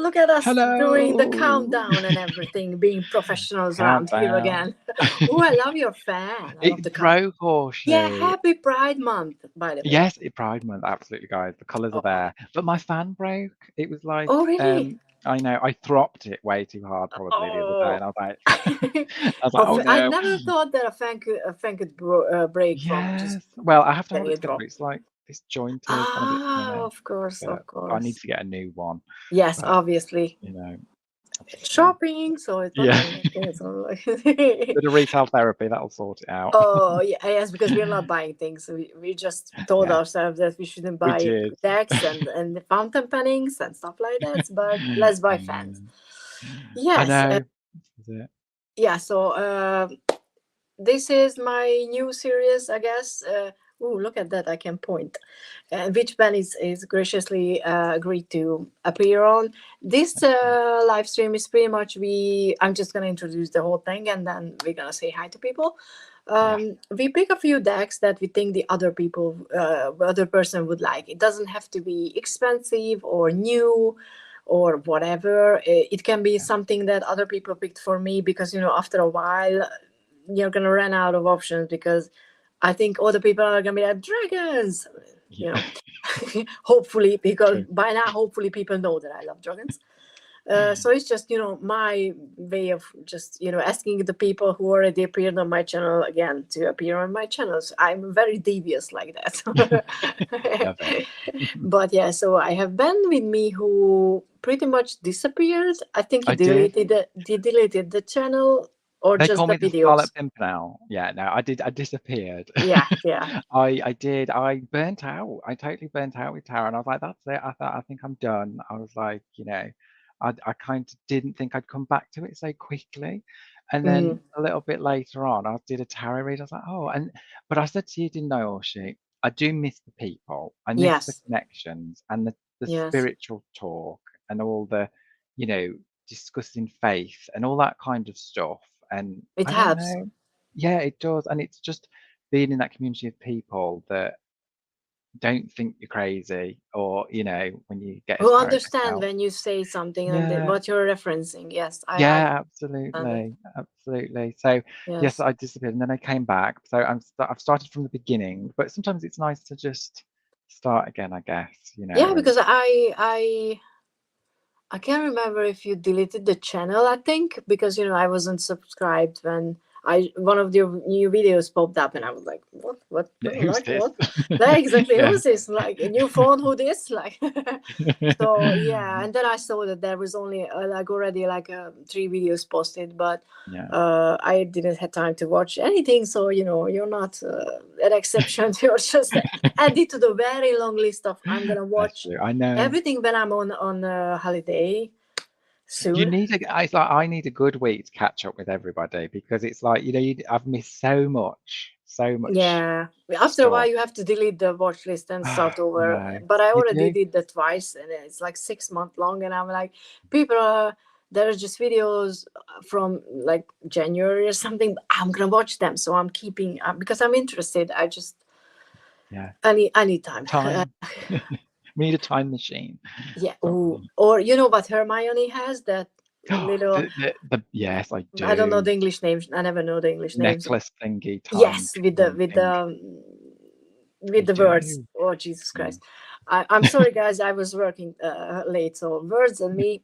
look at us doing the Hello. countdown and everything, being professionals around here Countdown. again. Oh, I love your fan. I love the It color. broke, Yeah, Orsi. happy Pride Month, by the way. Yes, it Pride Month, absolutely, guys. The colours are Oh, there. But my fan broke. It was like, oh really? I know, I thropped it way too hard probably the other day, Oh. and I was like, oh I no. never thought that a fan could break from just Yes. Well, I have to hold letting it it together. drop. It's like disjointed and a bit, Ah, of course, but of I need course. to get a new one. Yes, But, obviously. I just, Shopping, so it's not yeah, anything. So like bit of retail therapy, that'll sort it out. oh yeah, yes, because we're not buying things. We just told Yeah, ourselves that we shouldn't we buy did. decks and the fountain pennings and stuff like that. But let's buy I fans. know. I Yes, know. This is it. yeah. So this is my new series, I guess. Oh, look at that! I can point. Which Ben is graciously agreed to appear on. This live stream is pretty much I'm just gonna introduce the whole thing and then we're gonna say hi to people. Yeah. We pick a few decks that we think the other person would like. It doesn't have to be expensive or new or whatever. It can be Yeah. something that other people picked for me because after a while you're gonna run out of options because I think other people are gonna be like dragons, you Yeah. know. Hopefully, because True. by now, hopefully, people know that I love dragons. So it's just my way of just asking the people who already appeared on my channel again to appear on my channels. I'm very devious like Love it. that. But yeah, so I have Ben with me who pretty much disappeared. I think he I did. deleted the channel or They just call the me the Scarlet videos. Pimpernel. Yeah, no, I did. I disappeared. Yeah, yeah. I did. I burnt out. I totally burnt out with Tower, and I was like, that's it. I think I'm done. I was like, I kind of didn't think I'd come back to it so quickly. And then Mm, a little bit later on, I did a tarot read. I was like, oh, but I said to you, didn't know, Orshi, I do miss the people. I miss the yes, connections and the yes. spiritual talk and all the, you know, discussing faith and all that kind of stuff. And It I don't helps. know. Yeah, it does. And it's just being in that community of people that don't think you're crazy or, when you get as Who tarot deck understand out. when you say something and Yeah, what you're referencing. Yes, I yeah, understand it. absolutely. Absolutely. So yes, Yes. I disappeared and then I came back. So I've started from the beginning, but sometimes it's nice to just start again, I guess, Yeah, and because I can't remember if you deleted the channel, I think, because I wasn't subscribed when one of your new videos popped up and I was like, what who's like this? what? Like exactly Yeah. who's this? Like a new phone, who this? Like so yeah, and then I saw that there was only like already like 3 videos posted, but Yeah. I didn't have time to watch anything, so you're not an exception. You're just added to the very long list of I'm gonna Bless watch you. I know. everything when I'm on holiday You soon. need it's like I need a good week to catch up with everybody because it's like, I've missed so much Yeah, after a while stuff. you have to delete the watch list and start over. No, But I you already do. did that twice, and it's like 6 months long. And I'm like, people are there are just videos from like January or something. I'm gonna watch them, so I'm keeping because I'm interested. Yeah, I need time. time. We need a time machine. Yeah. Oh, Ooh. Or what Hermione has that little. yes, I I don't know do. the English names. I never know the English names. Necklace thingy, time Yes, with the machine with thing. the with I the words. do. Oh Jesus Mm. Christ! I'm sorry, guys. I was working late, so words and me.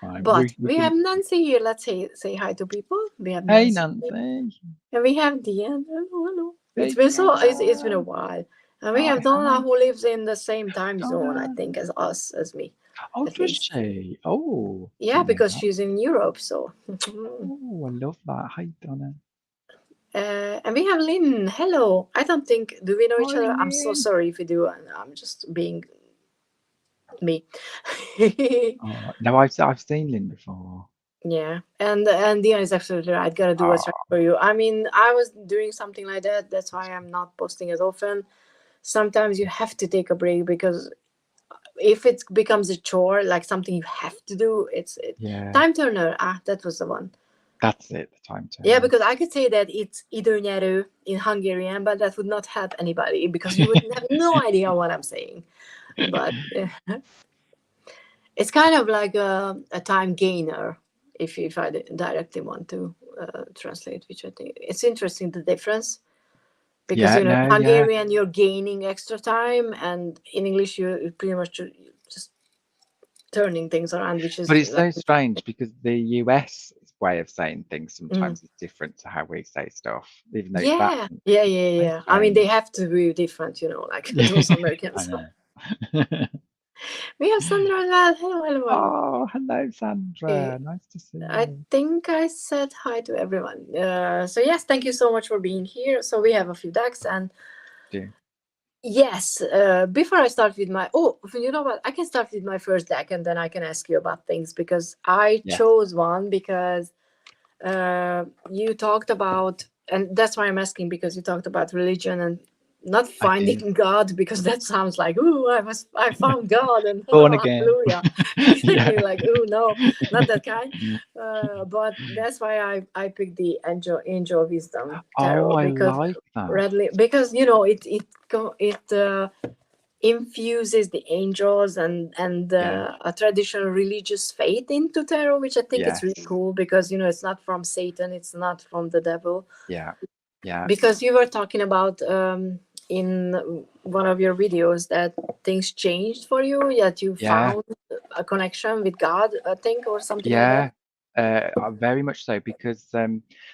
Fine. But We we have can. Nancy here. Let's say hi to people. We have Hey, Nancy here. Nancy. And we have Deanne. Hello, hello. Hey, It's been a Deanna. while. And we Hi, have Donna hi, who lives in the same time zone, I Donna. think, as us, as me, Oh, at does least. she? Oh, Yeah, didn't know because that. she's in Europe. So, Oh, I love that. Hi, Donna. and we have Lynn. Hello. I don't think do we know each Hi, other. I'm so Lynn. sorry if we do. And I'm just being me. Oh, no, I've seen Lynn before. Yeah, and Dion is absolutely right. Gotta do what's right Oh, for you. I mean, I was doing something like that. That's why I'm not posting as often. Sometimes you have to take a break because if it becomes a chore, like something you have to do, yeah, time turner. That was the one. that's it. The time Yeah, turner. because I could say that it's időnyerő in Hungarian, but that would not help anybody because you would have no idea what I'm saying. But It's kind of like a time gainer, if I directly want to translate, which I think it's interesting the difference, because Yeah, in no, yeah. Hungarian you're gaining extra time, and in English you're pretty much just turning things around, which But is it's like so strange because the US way of saying things mm. sometimes is different to how we say stuff, even though it's that Yeah, yeah, yeah, so yeah. I mean, they strange. have to be different, like Yeah, those I Americans. know. We have Sandra as well. Hello, hello, hello. Oh, hello, Eh, Sandra. Nice to see I you. think I said hi to everyone. So yes, thank you so much for being here. So we have a few decks, and Do. yes, before I start with my you know what? I can start with my first deck, and then I can ask you about things, because I Yes. chose one because you talked about, and that's why I'm asking, because you talked about religion and not I did. finding God, because that sounds like, ooh, I found God, and Born again. hallelujah. Yeah. Exactly, like, ooh, no, not that kind. But that's why I picked the angel wisdom Oh, tarot, I because like that. readily, because it infuses the angels and Yeah. a traditional religious faith into tarot, which I think it's really Yes. cool, because it's not from Satan, it's not from the devil. Yeah. Yeah. Because you were talking about in one of your videos that things changed for you, that you Yeah. found a connection with God, I think, or something like that. Yeah. Very much so because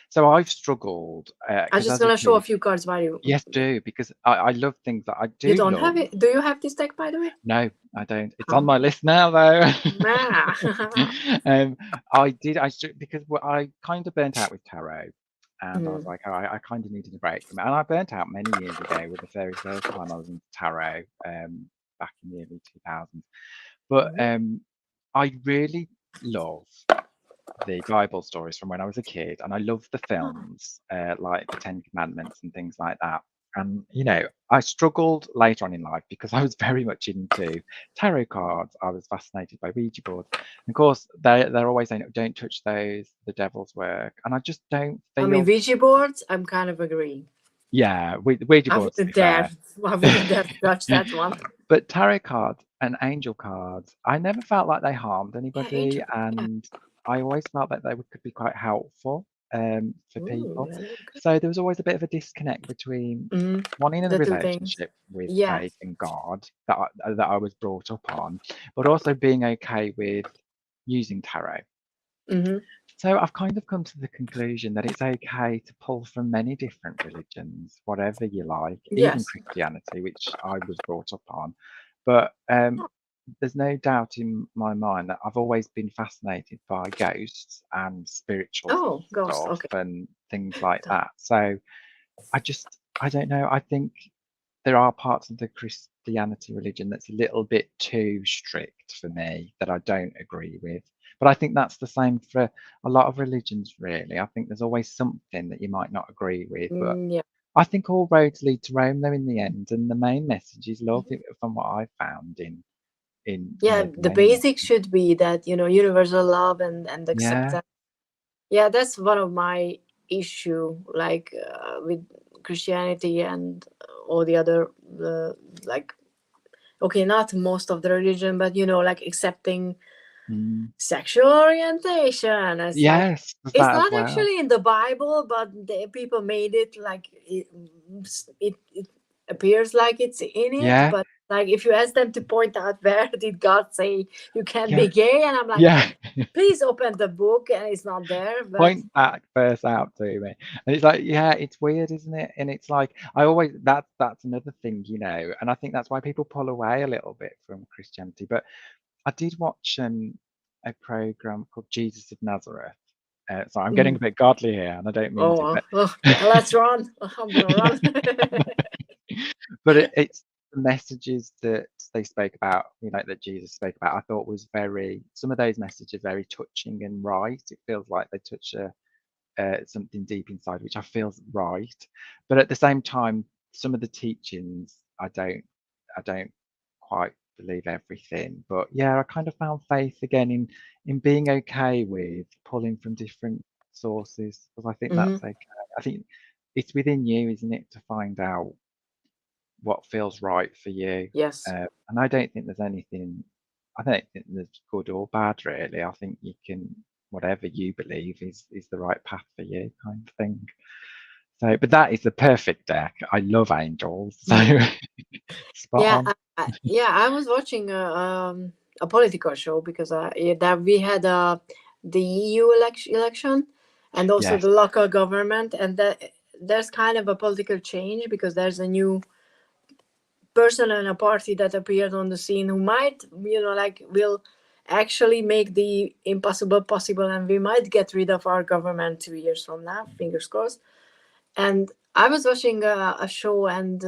so I've struggled I'm because just as a gonna show a kid, few cards while yes, do because I love things that I you do don't love. have it. Do you have this deck, by the way? No, I don't. It's on Oh. my list now, though. Ah. um, because I kind of burnt out with tarot, and I was Mhm. like, oh, I kind of needed a break from it. And I burnt out many years ago with the very first time I was into tarot, back in the early 2000s. But Mhm. I really love the Bible stories from when I was a kid, and I love the Ah. films, like the Ten Commandments and things like that. And I struggled later on in life because I was very much into tarot cards. I was fascinated by Ouija boards. And of course, they're always saying, "Don't touch those, the devil's work." And I just don't I mean, feel, Ouija boards, I'm kind of agreeing. yeah, Ouija I boards, to wouldn't be dare. fair. I wouldn't dare to touch that one. But tarot cards and angel cards, I never felt like they harmed Yeah, anybody, angel. Yeah. and I always felt that they could be quite helpful for Ooh, people. okay. So there was always a bit of a disconnect between Mhm. wanting a The two things. relationship with Yeah. faith and God that I was brought up on, but also being okay with using tarot. Hmm. So I've kind of come to the conclusion that it's okay to pull from many different religions, whatever you like, even Yes. Christianity, which I was brought up on. But there's no doubt in my mind that I've always been fascinated by ghosts and spiritual Oh, ghost. stuff Okay. and things like that. So I don't know. I think there are parts of the Christianity religion that's a little bit too strict for me that I don't agree with. But I think that's the same for a lot of religions, really. I think there's always something that you might not agree with, but Yeah. I think all roads lead to Rome, though, in the end, and the main message is love, from what I've found in Yeah. the The main basic message. should be that universal love and Yeah. acceptance. Yeah, that's one of my issue, like with Christianity and all the other, like, okay, not most of the religion, but like accepting Mm. sexual orientation. It's like Yes, there's it's that as not well. actually in the Bible, but the people made it like it appears like it's in it. Yeah, But like, if you ask them to point out where did God say you can't yeah, be gay, and I'm like, yeah. please open the book, and it's not there. But Point that verse out to me. And it's like, yeah, it's weird, isn't it? And it's like I always that's another thing, and I think that's why people pull away a little bit from Christianity. But I did watch a program called Jesus of Nazareth. So I'm getting mm, a bit godly here, and I don't mean to, oh, but let's run. I'm gonna yeah. run. But it's the messages that they spoke about, that Jesus spoke about. I thought was some of those messages very touching and right. It feels like they touch something deep inside, which I feel right. But at the same time, some of the teachings, I don't quite believe everything. But yeah, I kind of found faith again in being okay with pulling from different sources, because I think Hmm. that's okay. I think it's within you, isn't it, to find out what feels right for you. Yes. And I don't think there's anything. I don't think there's good or bad really. I think you can whatever you believe is the right path for you, kind of thing. So, but that is the perfect deck. I love angels, so spot Yeah, on. yeah. I was watching a political show because yeah, that we had the EU election and also Yes. the local government, and that there's kind of a political change because there's a new person and a party that appeared on the scene who might, like, will actually make the impossible possible, and we might get rid of our government 2 years from now. Fingers crossed. And I was watching a show, and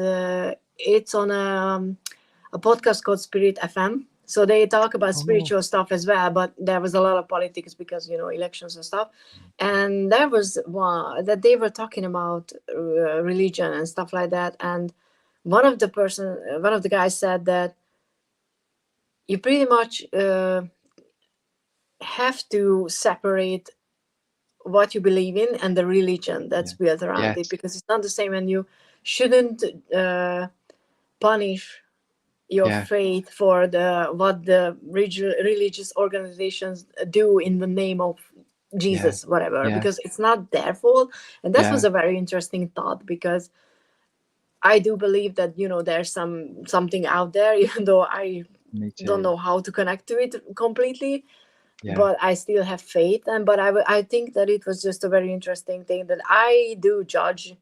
it's on a podcast called Spirit FM. So they talk about Oh, spiritual stuff as well, but there was a lot of politics because elections and stuff. And there was one that they were talking about religion and stuff like that. And one of the guys said that you pretty much have to separate what you believe in and the religion that's yeah. built around it, Yes. because it's not the same, and you shouldn't punish your Yeah. faith for the what the religious organizations do in the name of Yeah. Jesus, whatever, because Yes. it's not their fault. And that was Yeah. a very interesting thought, because I do believe that there's something out there, even though I Me don't too. know how to connect to it completely, Yeah. but I still have faith. And but I think that it was just a very interesting thing that I do judge,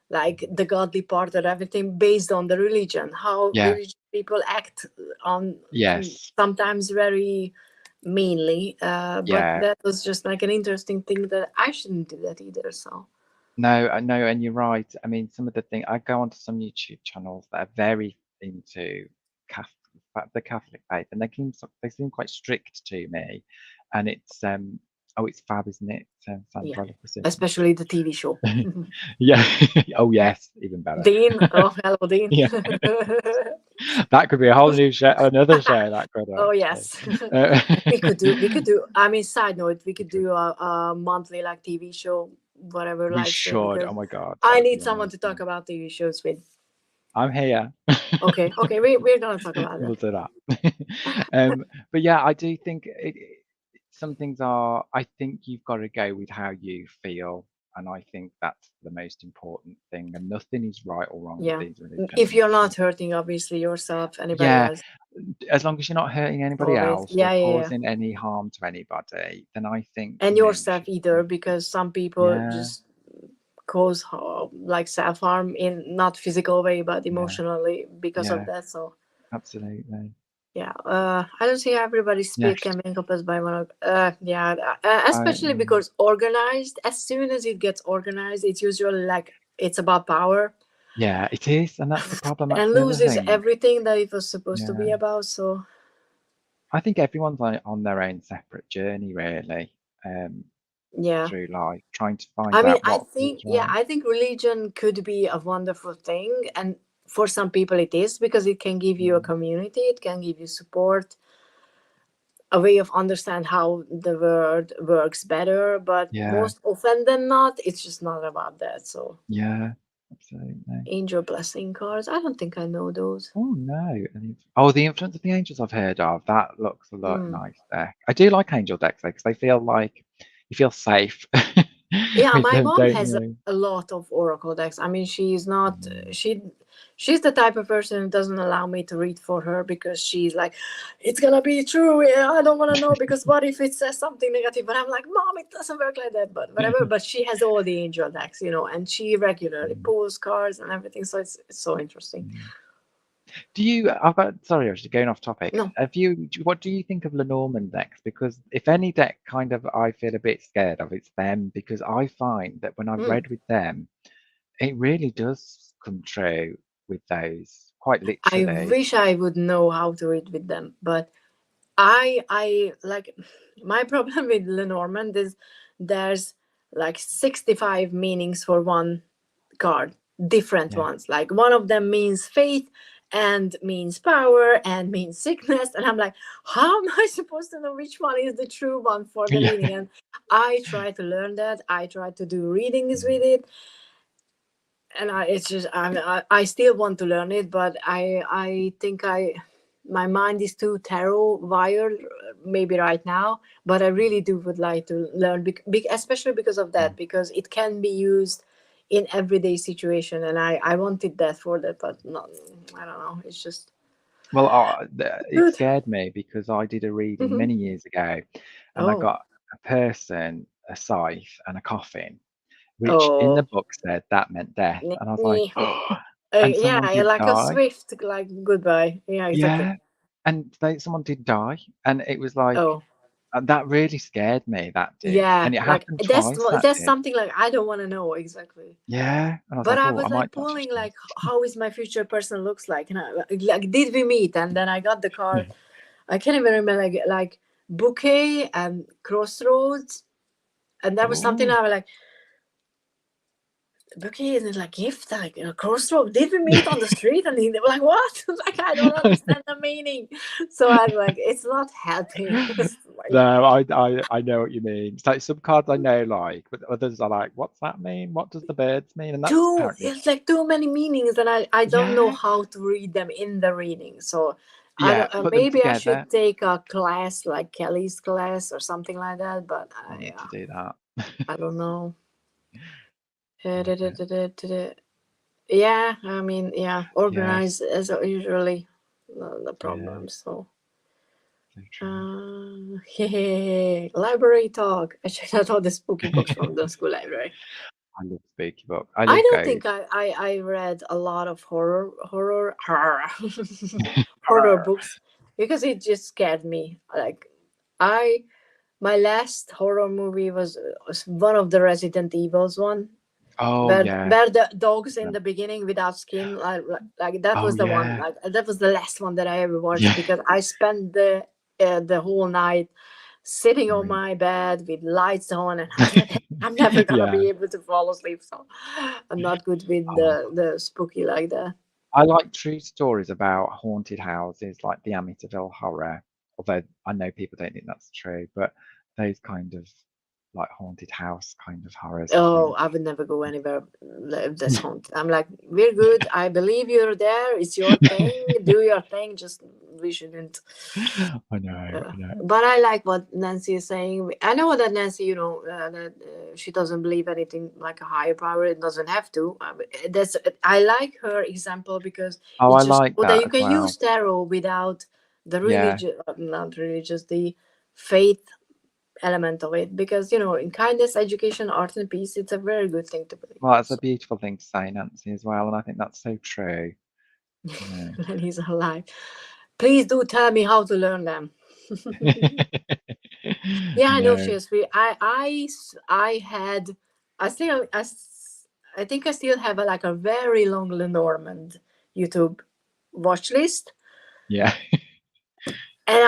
like the godly part of everything based on the religion, how Yeah. religious people act on Yes. sometimes very meanly, but Yeah. that was just like an interesting thing that I shouldn't do that either. So No, I know, and you're right. I mean, some of the thing I go onto some YouTube channels that are very into Catholic, the Catholic faith, and they seem quite strict to me, and it's oh, it's fab, isn't it? yeah, Sandra Lipperson. especially the TV show. Yeah. Oh yes, even better. Dean, oh hello Dean. Yeah, that could be a whole new show, another show that could Oh actually. yes. Uh, we could do, I mean, side note, we could do a monthly like TV show, whatever, we live stream, should. because Oh my God, that I would need be someone to talk amazing. about TV shows with. I'm here. Okay, we're gonna talk about We'll that. do that. But yeah, I do think some things are. I think you've got to go with how you feel, and I think that's the most important thing. And nothing is right or wrong with Yeah, these if religions. you're not hurting obviously yourself, anybody Yeah, else, as long as you're not hurting anybody always. else or Yeah, yeah, yeah. causing any harm to anybody, then I think And you yourself should. either, because some people Yeah, just cause like self-harm in not physical way but yeah, emotionally because of yeah, that. So absolutely. yeah, I don't see how everybody's Yes, speed can be encompassed by one. Yeah, I. especially because organized. As soon as it gets organized, it's usually like it's about power Yeah, it is, and that's the problem. That's and the other loses thing. everything that it was supposed to Yeah. be about. So I think everyone's on their own separate journey, really, yeah, through life, trying to I find mean, out what feels right. I think religion could be a wonderful thing, and for some people it is, because it can give you a Mm, community, it can give you support, a way of understand how the world works better. But yeah, most often than not, it's just not about that. So yeah, absolutely. angel blessing cards, I don't think I know those. Oh no, oh, the influence of the angels I've heard of. That looks a lot Hmm. nice there. I do like angel decks though, because they feel like you feel safe Yeah, with my them, mom don't has you? a lot of oracle decks. I mean, she's not Mm, she's the type of person who doesn't allow me to read for her, because she's like, it's gonna be true. Yeah, I don't want to know, because what if it says something negative? But I'm like, mom, it doesn't work like that. But whatever. But she has all the angel decks, and she regularly mm, pulls cards and everything. So it's so interesting. mm. Do you? I've got. Sorry, I was just going off topic. No. Have you? What do you think of Lenormand decks? Because if any deck kind of I feel a bit scared of, it's them. Because I find that when I've Hmm. read with them, it really does come true with those. Quite I literally. wish I would know how to read with them, but I like, my problem with Lenormand is there's like 65 meanings for one card, different Yeah. ones. Like one of them means faith and means power and means sickness, and I'm like, how am I supposed to know which one is the true one for the Yeah. meaning? And I try to learn that. I try to do readings with it, and it's just I still want to learn it, but I think my mind is too tarot wired, maybe right now. But I really do would like to learn, especially because of that, because it can be used in everyday situation, and I wanted that for that, but no, I don't know. It's just Well, it good. scared me because I did a reading Hmm. many years ago, and I Oh, got a person, a scythe, and a coffin, which in the oh, book said that meant death, and I was like, nee. oh, and Yeah, someone did like a die. swift, like goodbye. Yeah, exactly. Yeah, and someone did die, and it was like Oh, that really scared me. That did, yeah, and it like happened twice. That that's did. something like I don't want to know exactly. Yeah, and I was But like, I oh, was I might like not pulling touch like how is my future person looks like, and I like did we meet? And then I got the card. this. I can't even remember, like bouquet and crossroads, and that was something Oh. I was like, bouquet is like gift, like a crossroad. Did we meet on the street? And they were like, what? Like I don't understand the meaning. So I'm like, it's not helping. It's like No, I know what you mean. It's like some cards I know like, but others are like, "What's that mean? What does the birds mean?" And that's too. apparently It's like too many meanings, and I don't know yeah, how to read them in the reading. So I yeah, don't. put them Maybe I together. should take a class like Kelly's class or something like that. But I need yeah, to do that. I don't know. Love it. Yeah, I mean, yeah, Yes, organize as usually the yeah, problem. So, so true. library talk. I checked out all the spooky books from the school library. I love spooky book. I I love don't think ghosts. I read a lot of horror books because it just scared me. Like I my last horror movie was one of the Resident Evils one, Oh where yes. the dogs in the beginning without skin, like that Oh was the one, yeah. like that was the last one that I ever watched, Yeah. because I spent the whole night sitting on Right. my bed with lights on, and I was like, I'm never gonna Yeah. be able to fall asleep. So I'm not good with Oh, the spooky like that. I like true stories about haunted houses, like the Amityville Horror. Although I know people don't think that's true, but those kind of like haunted house kind of horrors, I Oh, think. I would never go anywhere if that's haunted. I'm like, we're good. I believe you're there. It's your thing. Do your thing. Just we shouldn't. I know, I know. But I like what Nancy is saying. I know that Nancy, that she doesn't believe anything like a higher power. It doesn't have to. That's I like her example because Oh, it I just like that that you as can use well. tarot without the Yeah, religious, not religious, the faith element of it. Because in kindness, education, art, and peace, it's a very good thing to believe well, in. that's a So beautiful thing to say, Nancy, as well, and I think that's so true. when he's alive, please do tell me how to learn them. Yeah, I know No, seriously. I had, I still, I think I still have like a very long Lenormand YouTube watch list, yeah, and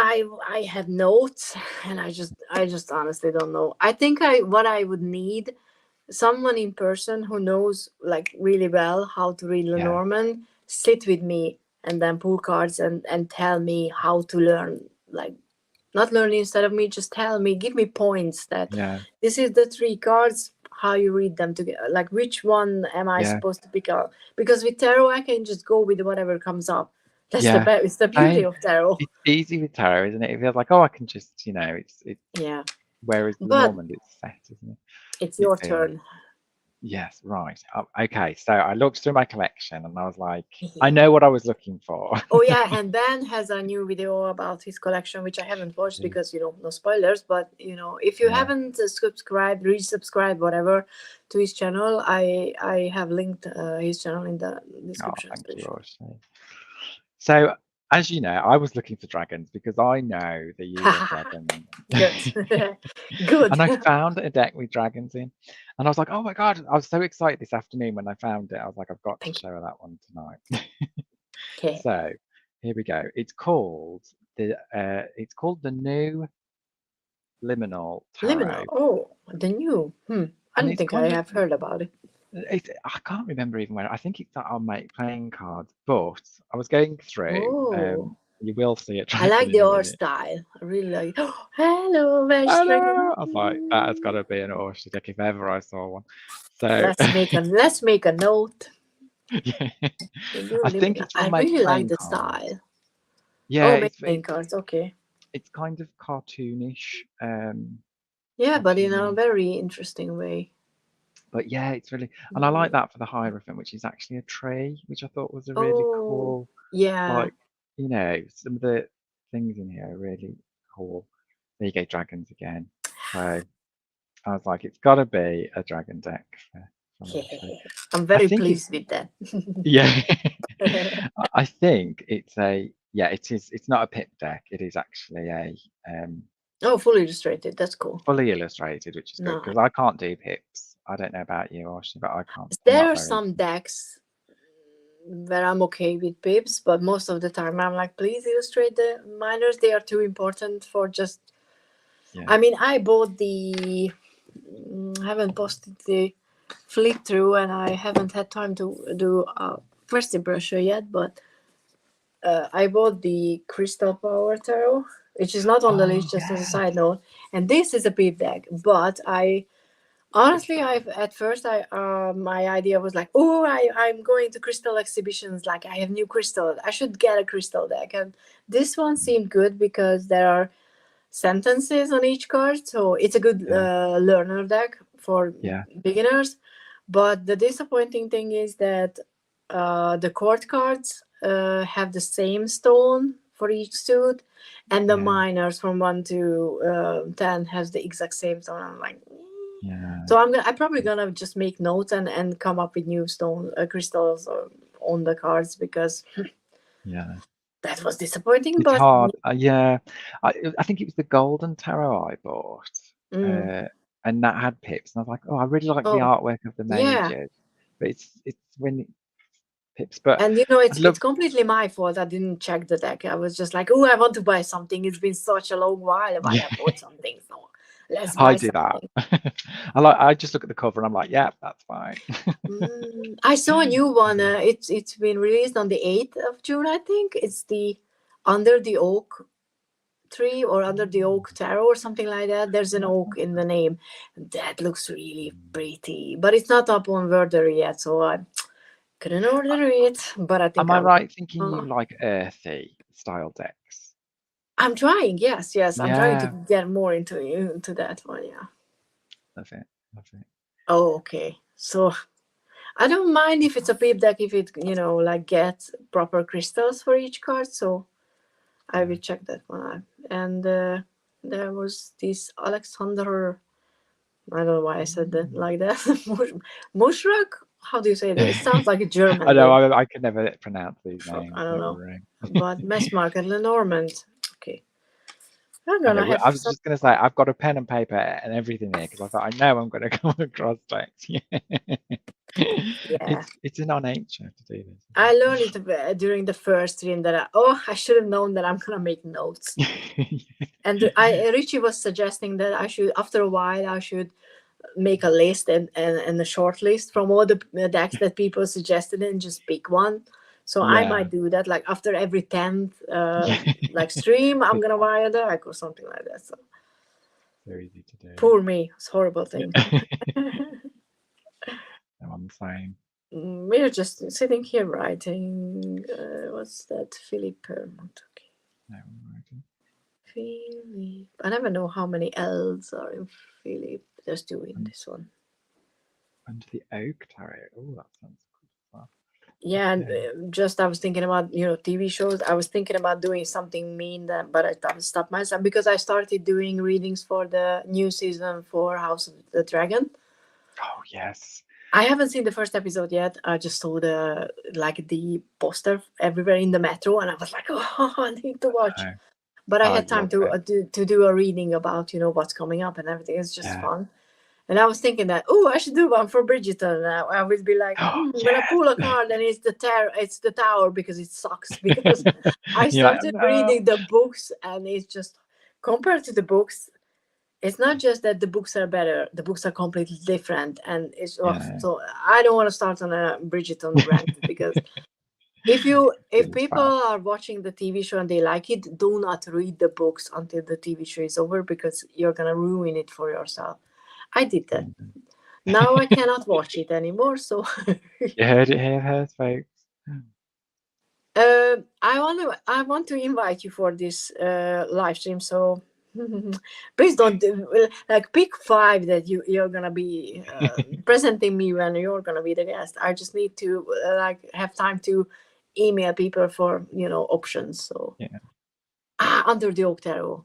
I have notes, and I just honestly don't know. I think what I would need, someone in person who knows like really well how to read yeah, Lenormand, sit with me and then pull cards and tell me how to learn, like not learning instead of me, just tell me, give me points that yeah, this is the three cards, how you read them together, like which one am I yeah, supposed to pick up, because with tarot I can just go with whatever comes up. That's yeah. it's the beauty Same. of tarot. It's easy with tarot, isn't it? It feels like, oh, I can just, it's Yeah, whereas but Lenormand, it's set, isn't it? it's It your feels. turn. Yes, right. Okay, so I looked through my collection and I was like, I know what I was looking for. Oh yeah, and Ben has a new video about his collection, which I haven't watched Yeah, because no spoilers. But if you yeah. haven't subscribed, resubscribed, whatever, to his channel, I have linked his channel in the Oh, description thank you, section. Orsi. So, as you know, I was looking for dragons because I know that you love dragons. Good, good. And I found a deck with dragons in, and I was like, "Oh my god!" I was so excited this afternoon when I found it. I was like, "I've got to Thank you. show her that one tonight." Okay, So here we go. It's called the New Liminal liminal. Tarot, Oh, the new. I and don't it's think I kind of have heard about it. I can't remember even where. I think it's on my playing cards, but I was going through. Oh, You will see a I dragon like the in a art minute. style. I really like. Hello, Veg Dragon. Hello! I was like, that has got to be an Orsi deck if ever I saw one. So Let's make a note. yeah. The new I think liminal. it's I from my really like playing the cards. style. Yeah, Oh, main playing cards. Okay. it's kind of cartoonish, Yeah, but in a cartoony. very interesting way. But yeah, it's really, and I like Mm. that for the Hierophant, which is actually a tree, which I thought was a really Oh, cool, yeah. like, you know, some of the things in here are really cool. There you go, dragons again. So I was like, it's got to be a dragon deck from the tree. I'm I very think it's, pleased with that. yeah, I think it's a, yeah, it is. It's not a pip deck. It is actually a Oh, fully illustrated. That's cool. fully illustrated, which is good No, because I can't do pips. I don't know about you, Orsi, but I can't. I'm there not are very. some decks where I'm okay with pips, but most of the time I'm like, please illustrate the minors. They are too important for just. Yeah, I mean, I bought haven't posted the flip through, and I haven't had time to do a first brochure yet, but I bought the Crystal Power Tarot, which is not on the oh list, just as a yeah, side note. And this is a pip deck, but I honestly, I've at first I my idea was like, oh, I'm going to crystal exhibitions, like I have new crystal, I should get a crystal deck, and this one seemed good because there are sentences on each card, so it's a good yeah, learner deck for yeah, beginners. But the disappointing thing is that the court cards have the same stone for each suit, and the yeah, minors from 1 to 10 has the exact same stone. I'm like, yeah, so I'm probably gonna just make notes and come up with new stone crystals on the cards because yeah. that was disappointing. It's But hard. Yeah, I think it was the Golden Tarot I bought, mm, uh, and that had pips, and I was like, oh, I really like the oh artwork of the yeah, mages, but it's when pips. But and you know I'd it's love. completely my fault. I didn't check the deck. I was just like, oh, I want to buy something. It's been such a long while. Why Yeah, I bought something? So let's I buy do that. something. I just look at the cover and I'm like, yeah, that's fine. I saw a new one. It's been released on the 8th of June. I think it's the Under the Oak tree or Under the Oak Tarot or something like that. There's an That oak sounds in good. the name. That looks really pretty, but it's not up on Worder yet, so I couldn't order it. But I Am think I I will. right thinking Uh, you like earthy style decks? I'm trying. Yes, yes, I'm trying to Yeah, get more into that one. Yeah. love it, love it. Oh, okay. So I don't mind if it's a pip deck if it like gets proper crystals for each card. So I Yeah. will check that one out. And there was this Alexander. I don't know why I said that Mm. like that. Mushrak? How do you say that? It sounds like a I German know, name. I can never pronounce these I names, don't don't know. worry. But Mass Market Lenormand. Okay. I'm I gonna know. have I was some. just going to say, I've got a pen and paper and everything here because I thought I know I'm going to come across decks. Yeah. Yeah. It's in our nature to do this, I learned it during the first stream that I should have known that I'm gonna make notes. isn't it? And Richie was suggesting that I should, after a while, I should make a list and a short list from all the decks that people suggested and just pick one. So I Yeah. might do that, like after every 10th Yeah. like stream, I'm Pick gonna one. buy a deck or something like that. So So easy to do. poor me, it's a horrible thing. Yeah. No, I'm the same. We're just sitting here writing. What's that? Philip Permont. Okay. No, I'm writing. Philip. I never know how many L's are in Philip. There's two in And this one. under the oak tarot. Oh, that sounds good as well. Yeah, and Okay. just I was thinking about TV shows. I was thinking about doing something mean that, but I stopped myself because I started doing readings for the new season for House of the Dragon. Oh, yes. I haven't seen the first episode yet. I just saw the poster everywhere in the metro, and I was like, oh, I need to watch. Oh, But I I had time love to it. do a reading about what's coming up and everything. It's just Yeah. fun. And I was thinking that, oh, I should do one for Bridgerton. And I would be like, Oh, I'm gonna yes. pull a card, and it's the tower because it sucks. Because I You're like, started no. reading the books, and it's just compared to the books, it's not just that the books are better; the books are completely different, and it's Yeah. so I don't want to start on a Bridgerton rant because if Feels people bad. are watching the TV show and they like it, do not read the books until the TV show is over because you're gonna ruin it for yourself. I did that. Amazing. Now I cannot watch it anymore. So You heard it here first, folks. I want to invite you for this live stream. So please don't like pick 5 that you're gonna be presenting me when you're gonna be the guest. I just need to like have time to email people for options. So Yeah. Under the Oak Tarot.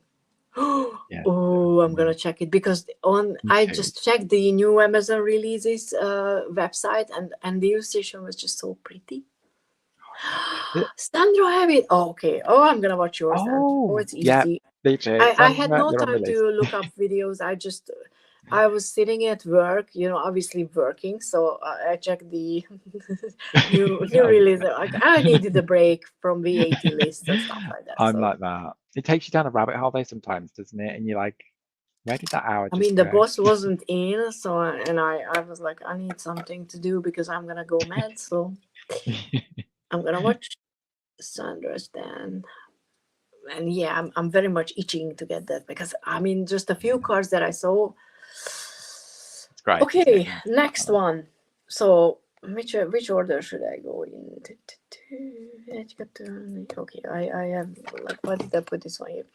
Yeah. Oh, I'm Yeah. gonna check it because Me I too. just checked the new Amazon releases website, and the illustration was just so pretty. Sandro have it. Oh, okay. Oh, I'm gonna watch yours then. Oh, Oh, it's yeah, easy. me too. I had Sandra, no you're on the time list. to look up videos. I was sitting at work, obviously working. So I checked the new I'm, release. Like I needed a break from VAT lists and stuff like that. I'm So like that. It takes you down a rabbit hole though sometimes, doesn't it? And you're like, where did that hour I just mean, the go? boss wasn't in, so I was like, I need something to do because I'm gonna go mad. So I'm gonna watch Sandra's then. And yeah, I'm very much itching to get that because I mean, just a few cards that I saw. It's great, isn't it? Okay, next one. So which order should I go in? Okay, I have like, why did I put this one here?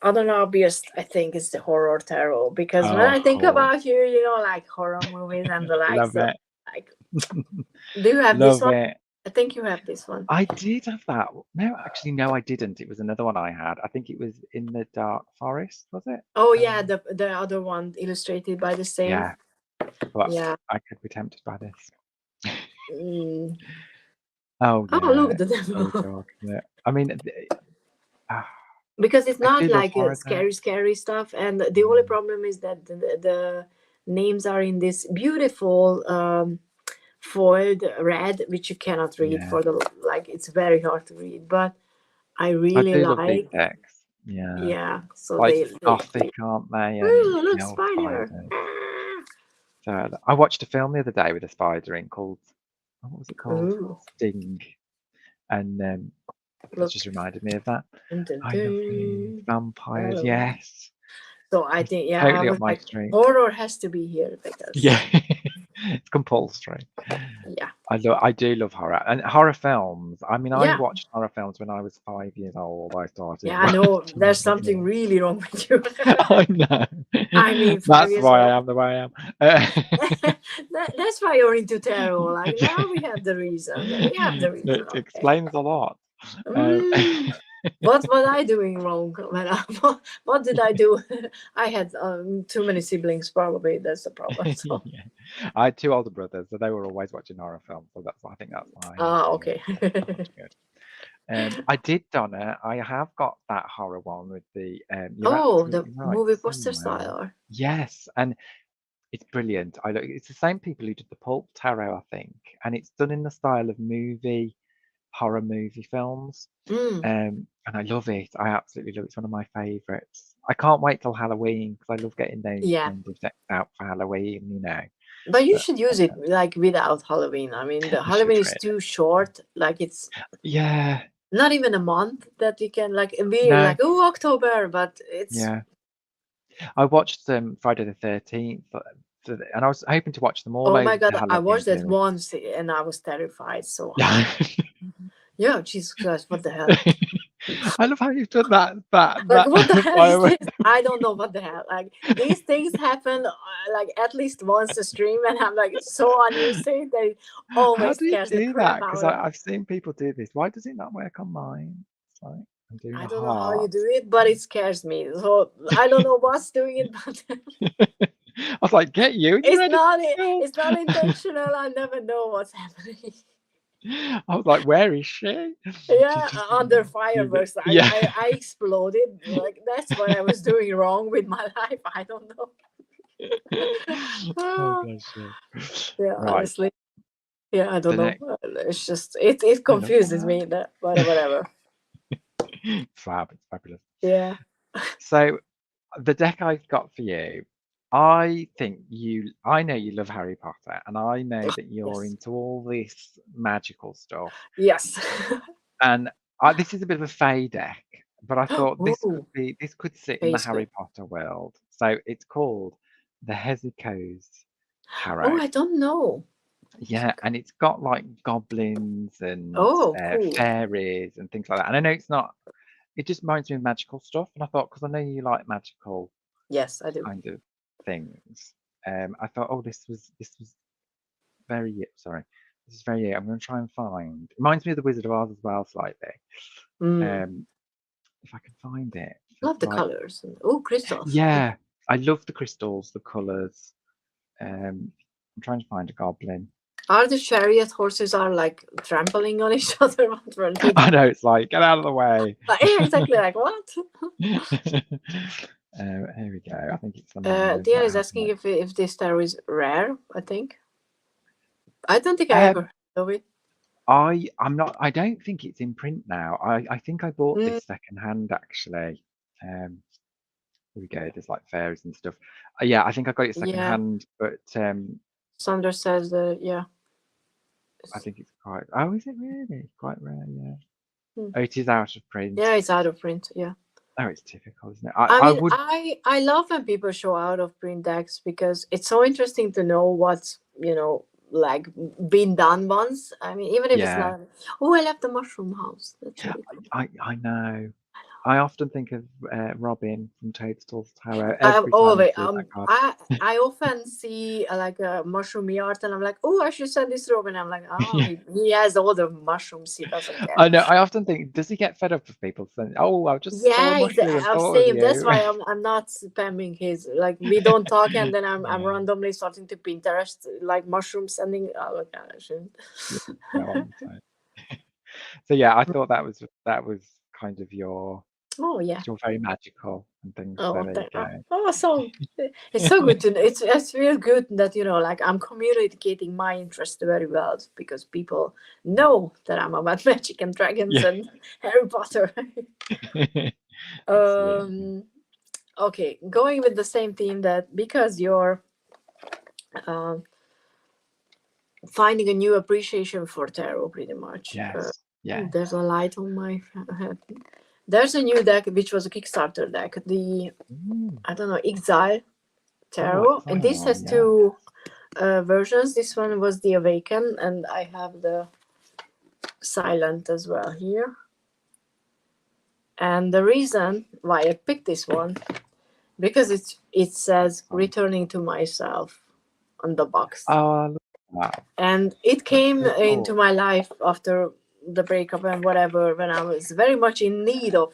Other obvious, I think, is the horror tarot because when I think Oh, about you, like horror movies and the likes. love So, it. like, do you have this Love one? it. I think you have this one. I did have that. No, actually, no, I didn't. It was another one I had. I think it was In the Dark Forest, was it? Oh yeah, the other one illustrated by the same. Yeah, but Yeah. I could be tempted by this. Mm. Oh Oh, yeah, look, the it's very devil. dark, isn't it? I mean, ah, Because it's I not do love like horror though. scary stuff, and the only Mm, problem is that the names are in this beautiful foiled red, which you cannot read yeah, for the like. It's very hard to read, but I I really do love these like. decks. Yeah, Yeah, so like they gothic, aren't they? And ooh, look, the old spider. spiders. So I watched a film the other day with a spider in called, what was it called? Ooh, Sting, and it look. just reminded me of that. Dun, dun, I love these dun. vampires. Oh. Yes, So I it's think, yeah, I totally up was my like, street. horror has to be here because Yeah, it's compulsory. yeah, I do love horror and horror films. I mean, I yeah, watched horror films when I was 5 years old. I started yeah. I know watching there's something them. really wrong with you. I know. I mean, five That's years why old. I am the way I am. Uh, That's why you're into tarot. Like yeah, now we have the reason. We have the reason. it Okay. explains a lot. Um, Mm, what was I doing wrong? When what did I do? I had too many siblings. Probably that's the problem. So yeah. I had two older brothers, so they were always watching horror films. So I think that's why okay. they're much good. I did, Donna. I have got that horror one with the. You're Oh, the absolutely right. movie poster Somewhere. style. Yes, and it's brilliant. I look. It's the same people who did the Pulp Tarot, I think, and it's done in the style of horror movie films. Mm, And I love it. I absolutely love it. It's one of my favourites. I can't wait till Halloween because I love getting those yeah. kind of decks out for Halloween. But you But should use it like without Halloween. I mean, the I should Halloween is really. too short. Like it's Yeah. not even a month that you can like be No. like, oh, October, but it's Yeah. I watched Friday the 13th, and I was hoping to watch them all oh my over god, the I Halloween watched that period. once and I was terrified. So Yeah. yeah, Jesus Christ, what the hell? I love how you've done that Like what the hell by is the way. this? I don't know what the hell. Like these things happen like at least once a stream, and I'm like so unused to it that it How always do you scares the do crap that? Because out of me. I've seen people do this. Why does it not work on mine? It's like I'm doing I a don't know how you heart. do it, but it scares me. So I don't know what's doing it, but I was like, get you and your editing skills. it's not intentional. I never know what's happening. I was like, where is she? She's Yeah, just under do it. fireworks, Yeah. I exploded. Like that's what I was doing wrong with my life. I don't know. Oh Ah, gosh. Yeah. yeah, Right. honestly, yeah, I don't The know. next. It's just it I love confuses that. me. That but whatever. Fab. It's fabulous. Yeah. So the deck I've got for you, I know you love Harry Potter, and I know that you're Yes. into all this magical stuff. Yes. And this is a bit of a fey deck, but I thought Oh, this could sit in the face good. Harry Potter world. So it's called the Hesychos Oh, Tarot. I don't know. Yeah, and it's got like goblins and Oh, cool. fairies and things like that. And I know it's not. It just reminds me of magical stuff. And I thought, because I know you like magical Yes, I do. kind of things, I thought, oh, this was very sorry. This is very. I'm going to try and find. It reminds me of the Wizard of Oz as well, slightly. Mm. Um, if I can find it, for, Love the like, colors. Oh, crystals. yeah, I love the crystals, the colours. I'm trying to find a goblin. Are the chariot horses are like trampling on each other? What were they I doing? know, it's like, get out of the way. Yeah, exactly. Like what? Here we go. I think it's the man with Dia that is hat asking on if this tarot is rare. I think. I don't think I it. ever heard of it. I'm not. I don't think it's in print now. I think I bought Mm, this second hand actually. Here we go. There's like fairies and stuff. Yeah, I think I got it second yeah. hand, but Sandra says yeah. I think it's quite. Oh, is it really quite rare? Yeah. Hmm. Oh, it is out of print. Yeah, it's out of print. Yeah. Oh, it's typical, isn't it? I I mean, would. I love when people show out of print decks because it's so interesting to know what's like been done once. I mean, even if it's Yeah, not. Oh, I love the mushroom house. That's really cool. I know. I often think of Robin from Toadstool's Tarot every Oh time I wait, see that card. I often see like a mushroom art, and I'm like, oh, I should send this to Robin. I'm like, oh, Yeah, he has all the mushrooms. He doesn't care. I know. I often think, does he get fed up with people saying, "Oh, I just saw a Yeah, mushroom and I'm thought of same. That's you"? why I'm not spamming his like we don't talk, and then I'm Yeah, randomly starting to Pinterest like mushroom sending. Oh my gosh. yeah, no, I'm the same. So yeah, I thought that was kind of your, Oh yeah. 'cause you're very magical and things. So Oh, there you awesome. It's so good to know. It's real good that like I'm communicating my interest very well because people know that I'm about magic and dragons go. and Harry Potter. Yeah, absolutely. um. Okay, going with the same theme that because you're um finding a new appreciation for tarot, pretty much. Yes. Yeah. There's a light on my head. There's a new deck which was a Kickstarter deck. The Ooh. I don't know Exile Oh, Tarot, and this exile. has Yeah. two versions. This one was the Awaken, and I have the Silent as well here. And the reason why I picked this one because it says returning to myself on the box, Oh, look at that. and it That's came so into cool. my life after the breakup and whatever when I was very much in need of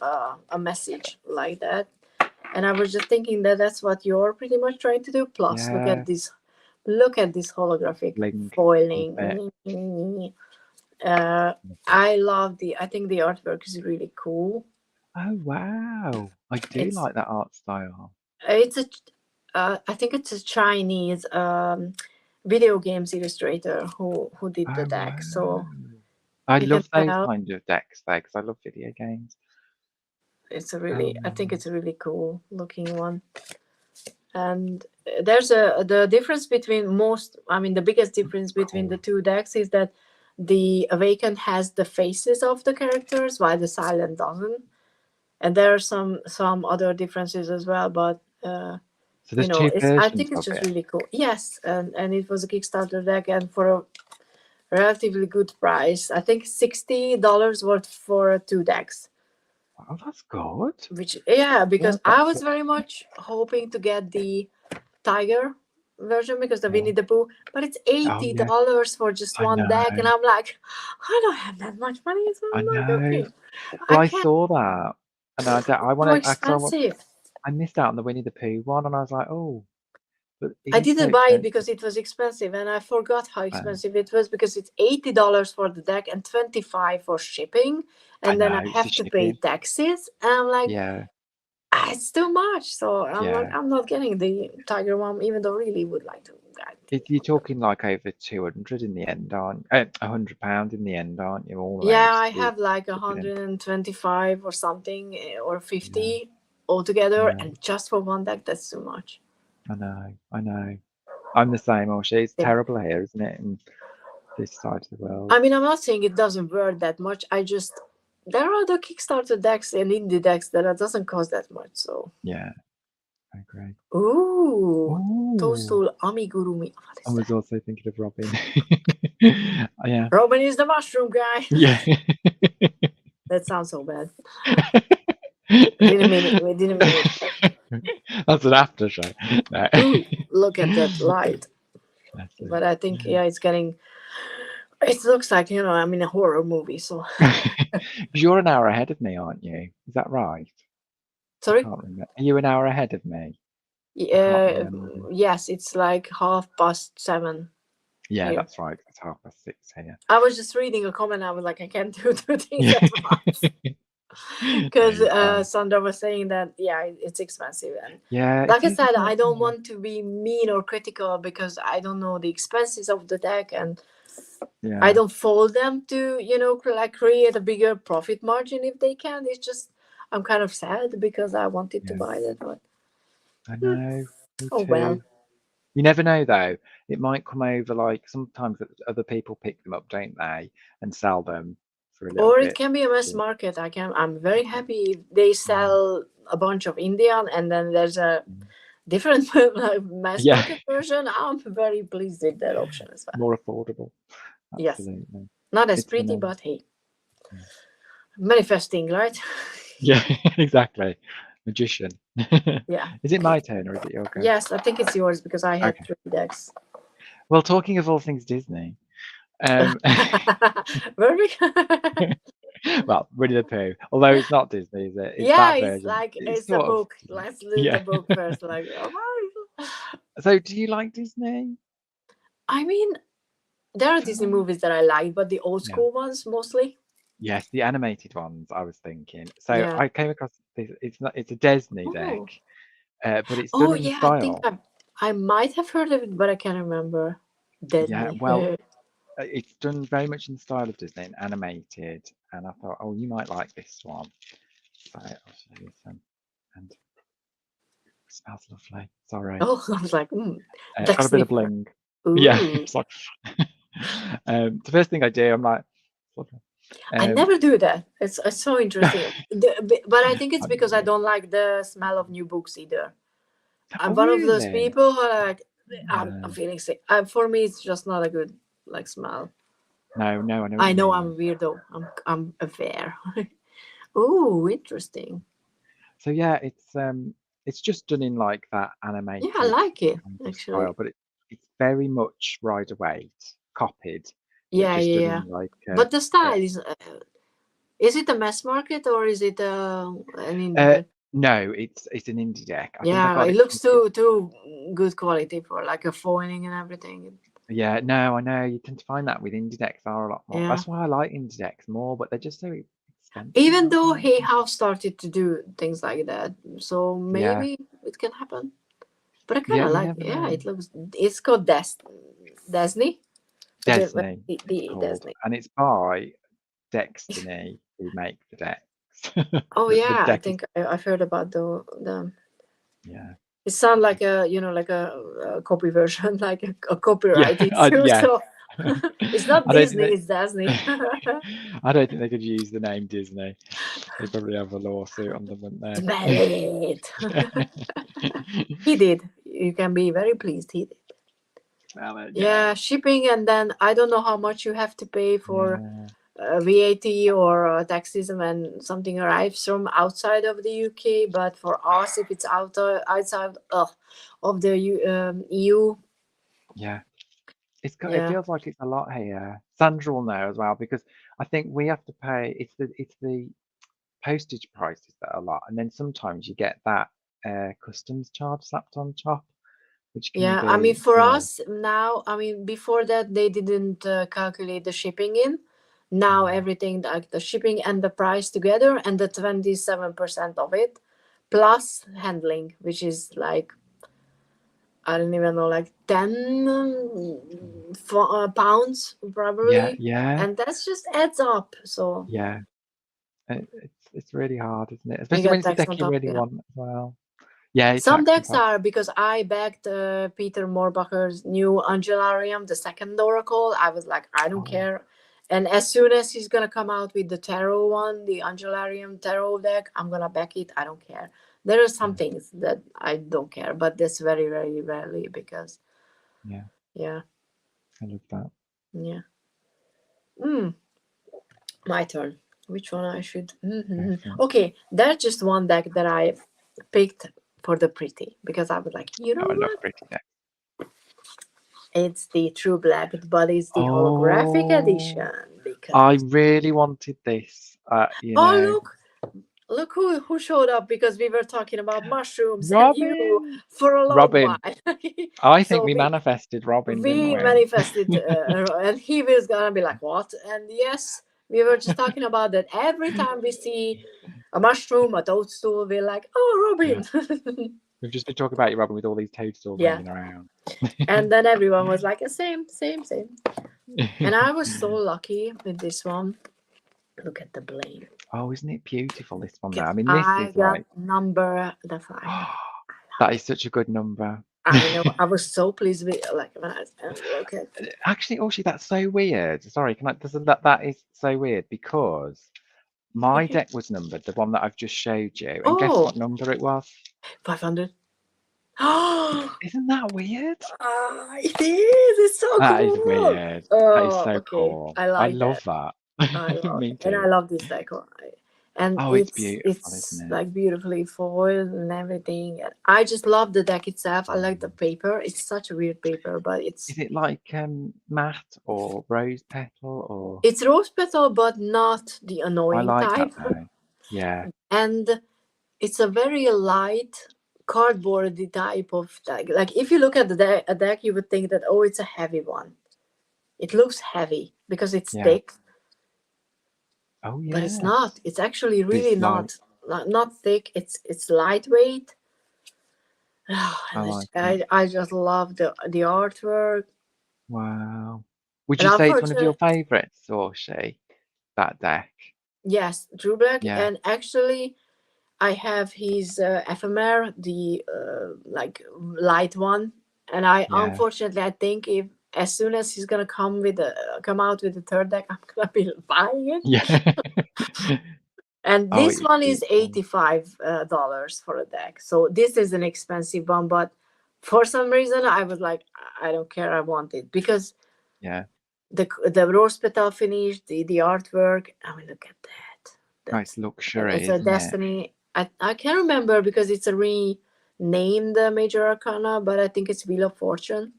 a message like that. And I was just thinking that that's what you're pretty much trying to do. Plus, Yeah. look at this holographic Link. Love it. foiling. Love it. I think the artwork is really cool. Oh, wow. I do It's like that art style. it's a I think it's a Chinese video games illustrator who did the Oh, deck. wow. So I you can love those tell kind of decks there because I love video games. I think Um, it's a really cool looking one. And there's the difference between the biggest difference between the cool. two decks is that the Awakened has the faces of the characters while the Silent doesn't. And there are some other differences as well, but So there's two I versions think it's of just it. really cool. Yes, and it was a Kickstarter deck, and for a relatively good price. I think $60 worth for two decks. Oh, that's good. Which yeah, Yeah, because I that's was very much hoping to get the Tiger version because the Winnie cool. the Pooh, but it's Oh, eighty yeah. dollars for just I one deck, and know. I'm like, I don't have that much money, so I I'm not know. looking. Well, I I can't. saw that, and I So want to. expensive. I missed out on the Winnie the Pooh one, and I was like, oh, but it I is so didn't buy it because expensive. it was expensive, and I forgot how Um, expensive it was because it's $80 for the deck and 25 for shipping, I and then I know it's the have to pay shipping. taxes, and I'm like, Yeah, it's too much. So I'm like, yeah. I'm not getting the Tiger one, even though I really would like to get the You're talking like over 200 in the end, aren't £100 in the end, aren't you? Yeah, Almost I with have like shipping. 125 or something or Yeah, 50 altogether, yeah. and just for one deck, that's too much. I know, I know. I'm the same, Orsi. It's Yeah. terrible here, isn't it? In this side of the world. I mean, I'm not saying it doesn't worth that much. There are other Kickstarter decks and indie decks that it doesn't cost that much. So, Yeah, I agree. ooh, Oh, Toadstool Amigurumi. What I is was that? also thinking of Robin. Yeah. Robin is the mushroom guy. Yeah. That sounds so bad. We didn't mean it. We didn't mean it. That's an after show. No. Ooh, look at that light. That's it. But I think, yeah, it's getting. It looks like, I'm in a horror movie. So, You're an hour ahead of me, aren't you? Is that right? I sorry. can't remember. Are you an hour ahead of me? I can't Yeah. remember. Yes, it's like 7:30. Yeah, Here. that's right. It's 6:30 here. I was just reading a comment. I was like, I can't do two things Yeah. at once. Because No, you're fine. Sandra was saying that, yeah, it's expensive. And Yeah, like it I is, said, isn't I it? don't want to be mean or critical because I don't know the expenses of the deck, and Yeah. I don't fault them to, like create a bigger profit margin if they can. It's just, I'm kind of sad because I wanted to Yeah. buy that one. I know. Me Oh, too. well. You never know though. It might come over like sometimes other people pick them up, don't they, and sell them for a little Or it bit. can be a mass market. I'm very happy if they sell a bunch of Indian and then there's a different like mass Yeah. market version. I'm very pleased with that option as well. More affordable. Yes. Absolutely. Not as It's pretty, gonna. but hey. Yeah. Manifesting, right? Yeah, exactly. Magician. Yeah. Is it my turn or is it your go? Yes, I think it's yours because I had Okay. 3 decks. Well, talking of all things Disney, Very well, Winnie the Pooh. Although it's not Disney, is it? It's Yeah, that it's version. like It's it's the sort of. book. Let's do Yeah. the book first. Like, oh my. So, do you like Disney? I mean, there are Disney movies that I like, but the old Yeah. school ones mostly. Yes, the animated ones. I was thinking. So Yeah. I came across this. It's a Disney deck, but it's done Oh in the yeah, I think style. I might have heard of it, but I can't remember. Yeah, Disney. well, it's done very much in the style of Disney and animated. And I thought, oh, you might like this one. So I'll show you some. And it smells lovely. Sorry. Oh, I was like, It's got a bit of bling. Yeah. It's like, the first thing I do, I'm like, lovely. I never do that. It's so interesting. But I think it's because I don't like the smell of new books either. I'm one of those Really? people who are like, I'm feeling sick. For me, it's just not a good like smell. No, I know. I know I'm a weirdo. I'm aware. Oh, interesting. So yeah, it's just done in like that animated Yeah, I like it kind of actually. style, but it's very much Rider-Waite copied, but Yeah, just done yeah. in like. But the style is it a mass market or is it an indie deck? No, it's an indie deck. I think I Yeah, got it it. looks too good quality for like a foiling and everything. Yeah, no, I know. You tend to find that with indie decks are a lot more. Yeah. That's why I like indie decks more, but they're just so expensive. Even though Hey House started to do things like that, so maybe it can happen. But I kind of like. Yeah, it looks. It's called Disney. Disney. Disney. And it's by Destiny who make the decks. Oh The yeah, I deck think I've heard about the. Yeah. It sounds like a copy version, like a copyrighted too. Yeah. So it's not Disney, it's Disney. I don't think they could use the name Disney. They probably have a lawsuit on them, wouldn't they? Smell it. He did. You can be very pleased. He did. Smell it. Yeah, shipping, and then I don't know how much you have to pay for VAT or taxes when something arrives from outside of the UK. But for us, if it's outside of the EU, yeah, it feels like it's a lot here. Sandra will know as well because I think we have to pay. It's the postage prices that are a lot, and then sometimes you get that customs charge slapped on top. Which can I mean, for us now, I mean, before that, they didn't calculate the shipping in. Now, everything like the shipping and the price together, and the 27% of it, plus handling, which is like, I don't even know, like 10 pounds probably. Yeah. And that just adds up. So yeah, it's really hard, isn't it? Especially when it's a deck you really want as well. Yeah, some decks are, because I backed Peter Morbacher's new Angelarium, the second Oracle. I was like, I don't care. And as soon as he's gonna come out with the tarot one, the Angelarium tarot deck, I'm gonna back it. I don't care. There are some Yeah. things that I don't care, but that's very, very rarely because, Yeah. yeah, I love that. yeah. Mm, my turn. Which one I should? Go Mhm. for it. Okay, that's just one deck that I picked for the pretty because I was like, you Oh, know I love what? pretty deck. It's the True Black, but it's the holographic Oh, edition I because. really wanted this. You Oh, know, look who showed up because we were talking about mushrooms and you Robin. for a long while. Robin. I think So we manifested Robin, didn't we we? manifested, and he was gonna be like, "What?" And yes, we were just talking about that. Every time we see a mushroom, a toadstool, we're like, "Oh, Yeah. Robin." We've just been talking about you, Robin, with all these toadstools Yeah, hanging around. and then everyone was like, "Same, same, same." And I was so lucky with this one. Look at the blade. Oh, isn't it beautiful, this one though? I mean, this I is got like, number the 5. that is such a good number. I know. I was so pleased with like when I look at. Actually, Orsi, that's so weird. Sorry, can I? That is so weird because my deck was numbered, the one that I've just showed you, and guess Oh, what number it was? 500. Oh, Isn't that weird? it is. It's so That is cool. weird. That is Oh, so okay. cool. I I like love that. that. I love Me it. And I too. love this decor. And Oh, it's beautiful, it's isn't it? like beautifully foiled and everything. And I just love the deck itself. I like the paper. It's such a weird paper, but Is it like matte or rose petal or? it's rose petal, but not the I annoying like that type. though. Yeah, And it's a very light cardboardy type of deck. Like if you look at a deck, you would think that, oh, it's a heavy one. It looks heavy because it's yeah. thick, Oh but it's yes. not. It's actually really It's like, not thick. It's lightweight. I And like it. I just love the artwork. Wow. Would And you say it's one of your unfortunately, favourites, Orsi? That deck? yes, Drew Black. Yeah, And actually, I have his ephemera, the like light one, and I yeah, unfortunately I think if as soon as he's gonna come out with the third deck, I'm gonna be buying it. yeah. And Oh, this it's one is beautiful. $85 for a deck, so this is an expensive one. But for some reason, I was like, I don't care, I want it because Yeah. the rose petal finish, the artwork. I mean, look at that. Oh, it's That's and luxury, it's a isn't it? Destiny. I can't remember because it's a renamed Major Arcana, but I think it's Wheel of Fortune.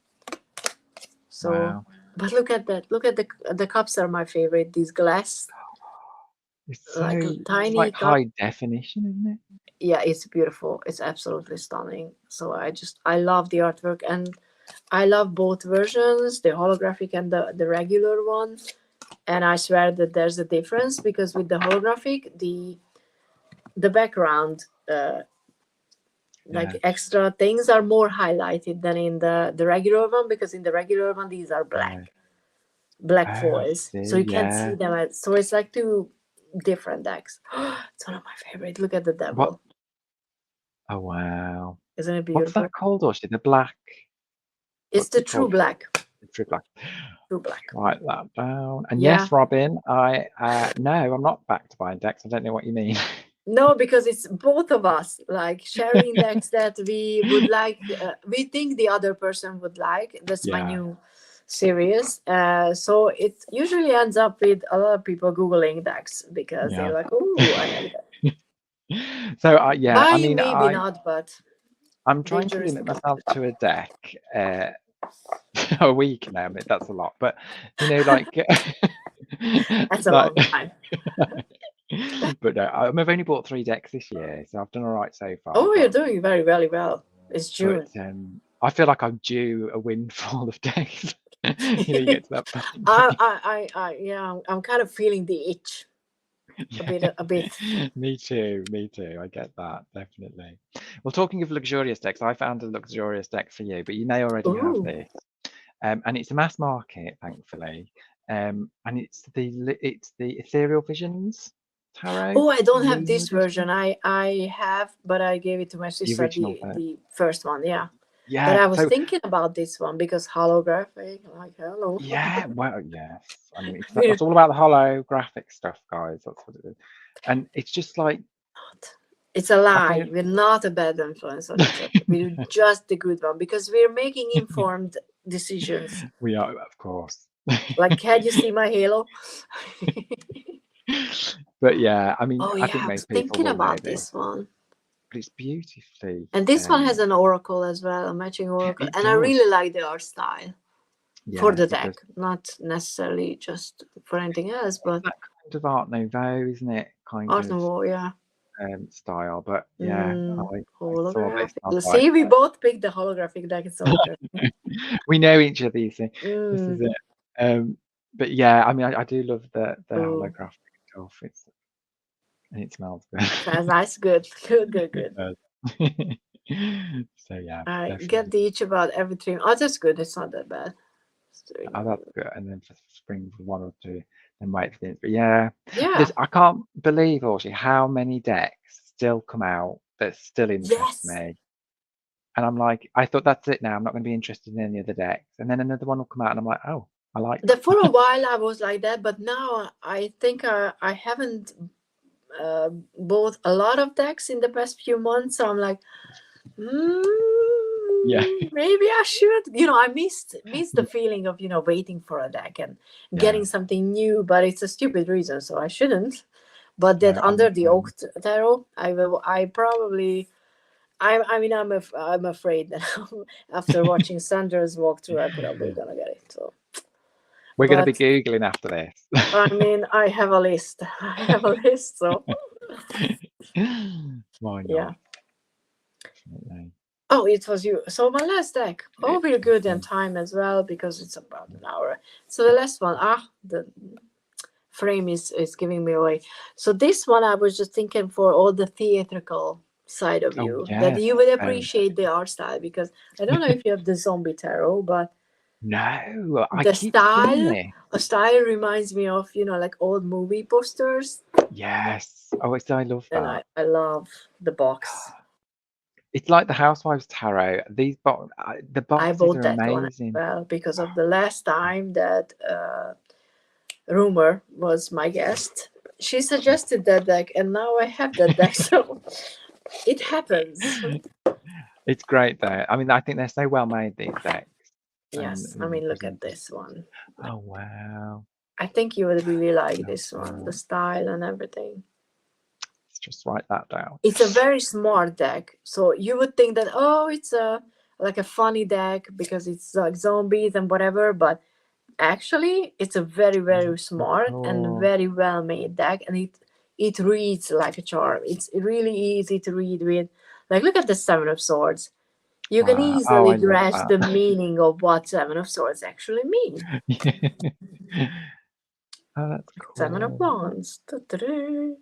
So, Wow. but look at that. Look at the cups are my favorite. These glass, like It's tiny like cup. high definition, isn't it? Yeah, it's beautiful. It's absolutely stunning. So I love the artwork, and I love both versions, the holographic and the regular one. And I swear that there's a difference because with the holographic, the background like Yeah. extra things are more highlighted than in the regular one, because in the regular one these are Right. black Oh, I foils, so see. you can't see Yeah. them so it's like two different decks. It's one of my favorite. Look at the What? devil. Oh, wow. Isn't it What's that beautiful? called, Orsi? The black. It's What's the it true called? black. The true black. True black. Write that down. And Yeah. yes, Robin, no, I'm not back to buying decks. I don't know what you mean. No, because it's both of us like sharing decks that we would like, we think the other person would like. That's my Yeah. new series. So it usually ends up with a lot of people googling decks because they're Yeah. like, "Oh, I like that." So, yeah, I I mean, maybe not, but I'm trying to dangerous limit enough. myself to a deck a week now. I mean, that's a lot, but you know, like, That's a like, long time. but no, I've only bought 3 decks this year, so I've done all right so far. Oh, you're doing very, very well. It's But June. I feel like I'm due a windfall of decks. You know, you get to that point. Yeah, I'm kind of feeling the itch a bit. Me too. Me too. I get that definitely. Well, talking of luxurious decks, I found a luxurious deck for you, but you may already have Ooh. this. And it's a mass market, thankfully. And it's the Ethereal Visions Tarot, Oh, I don't have Lunar this Edition, version. I have, but I gave it to my the sister, original version. the first one. Yeah, but Yeah. I was So thinking about this one because holographic. Like, hello. yeah. Well, yes. I mean, it's all about the holographic stuff, guys. That's what it is. And it's just like, It's a I lie. think We're not a bad influence on each other. We're just the good one because we're making informed decisions. we are, of course. Like, can you see my halo? But yeah, I mean, Oh I yeah, think I most was people thinking will know about this, this one. but it's beautifully. And this one has an oracle as well, a matching oracle. It And I does. really like the art style for the Yes, it does. deck, not necessarily just for anything else, but That kind of Art Nouveau, isn't it? Kind Art of Nouveau, yeah. style. But yeah, I saw this Holographic. and I was like, See, we both picked the holographic deck. It's so interesting. we know each of these things. This is Mm. it. But yeah, I mean, I do love the Oh, holographic stuff. And it smells good. sounds nice. Good, good, good, It good. does. So yeah, I get definitely. the each about every 3. Oh, that's good. It's not that bad. Oh, that's good. And then for spring for 1 or 2, then wait for the. But yeah, Yeah. this I can't believe, Orsi, how many decks still come out that still interest Yes. me. And I'm like, I thought that's it now. I'm not going to be interested in any other decks. And then another one will come out, and I'm like, oh, I like that. For a while I was like that, but now I think I haven't bought a lot of decks in the past few months. So I'm like, Yeah, maybe I should. I missed the feeling of waiting for a deck and yeah. getting something new, but it's a stupid reason, so I shouldn't. But that No, I'm the under the same. oak tarot, I will. I probably. I mean, I'm afraid that after watching Sandra's walkthrough, I'm probably gonna get it. So, We're going to be but googling after this. I mean, I have a list. I have a list. So, Why yeah. not? Definitely. Oh, it was you. So my last deck. Oh, It we're was good in me. time as well because it's about an hour. So the last one. The frame is giving me away. So this one, I was just thinking for all the theatrical side of Oh you that yes, you would very. appreciate the art style because I don't know if you have the zombie tarot, but No, I the keep seeing style, this. a style reminds me of like old movie posters, Yes. Oh, I love and that. I love the box. It's like the Housewives Tarot. The I boxes bought are that one as amazing. well because of the last time that Rumor was my guest. She suggested that deck, and now I have that deck, so it happens. It's great though. I mean, I think they're so well made, these decks, and Yes, I mean, look at presented. this one. Oh wow, I think you would really like love this one, the that. style and everything. Let's just write that down. It's a very smart deck, so you would think that it's a like a funny deck because it's like zombies and whatever, but actually it's a very very So smart and cool. very well made deck, and it reads like a charm. It's really easy to read with. Like, look at the 7 of Swords. You can Wow. Oh, easily I love grasp that. the meaning of what 7 of Swords actually mean. Oh, that's 7 of cool. Wands. Ta-da-da.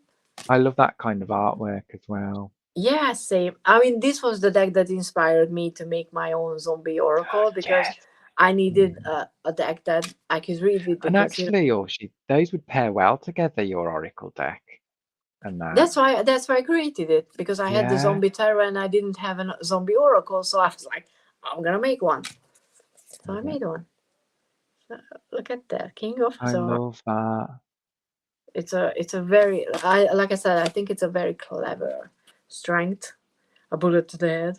I love that kind of artwork as well. Yeah, same. I mean, this was the deck that inspired me to make my own zombie oracle because Yes. I needed Mm. a deck that I could read with And because actually, Orshi, those would pair well together, your Oracle deck and that. that's why I created it because I had the Yeah. zombie terror and I didn't have a zombie oracle, so I was like, I'm gonna make one. So I Love it. made one. Look at that, King of I Swords. love that. It's a very like I said, I think it's a very clever strength. A bullet to the head.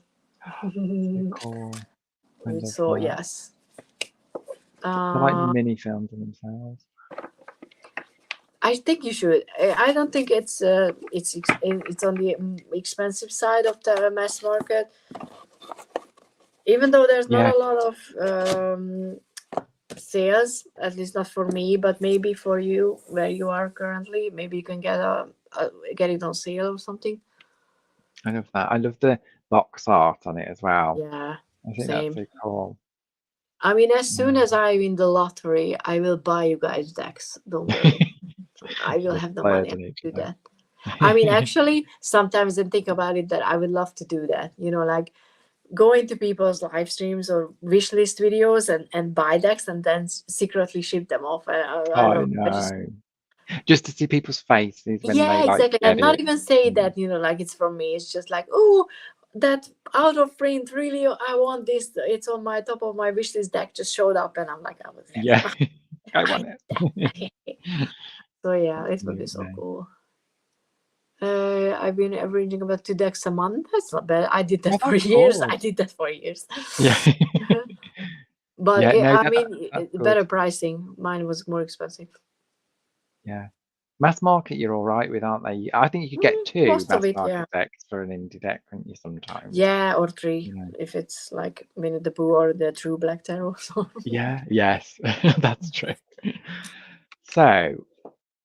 So cool. I love So that. yes. They're like Uh, mini films in themselves. I think you should. I don't think it's on the expensive side of the mass market. Even though there's not Yeah, a lot of sales, at least not for me, but maybe for you where you are currently, maybe you can get it on sale or something. I love that. I love the box art on it as well. Yeah, I think that's same. so cool. I mean, as soon Yeah. as I win the lottery, I will buy you guys decks. Don't worry. I will Just have the money to splurging each do other. that. I mean, actually, sometimes I think about it that I would love to do that. Like go into people's live streams or wish list videos and buy decks and then secretly ship them off. I don't I know. know. Just to see people's faces when they Yeah, like exactly. get And not it. even say Mm. that, like it's from me. It's just like, oh, that out of print, really, I want this. It's on my top of my wish list deck, just showed up. And I'm like, I was there. Yeah, I I want need it. that. So, yeah, it would be so Absolutely. cool. I've been averaging about 2 decks a month. That's not bad. I did Oh, that for that's years. good. I did that for years. Yeah. But Yeah, no, I mean, that's good. better pricing. Mine was more expensive. Yeah. Mass market, you're all right with, aren't they? I think you could get 2 Most of mass it, yeah. market decks for an indie deck, couldn't you, sometimes? Yeah, or 3 You know. if it's like Minnie the Pooh or the True Black Tarot. Yeah, yes, that's true. So,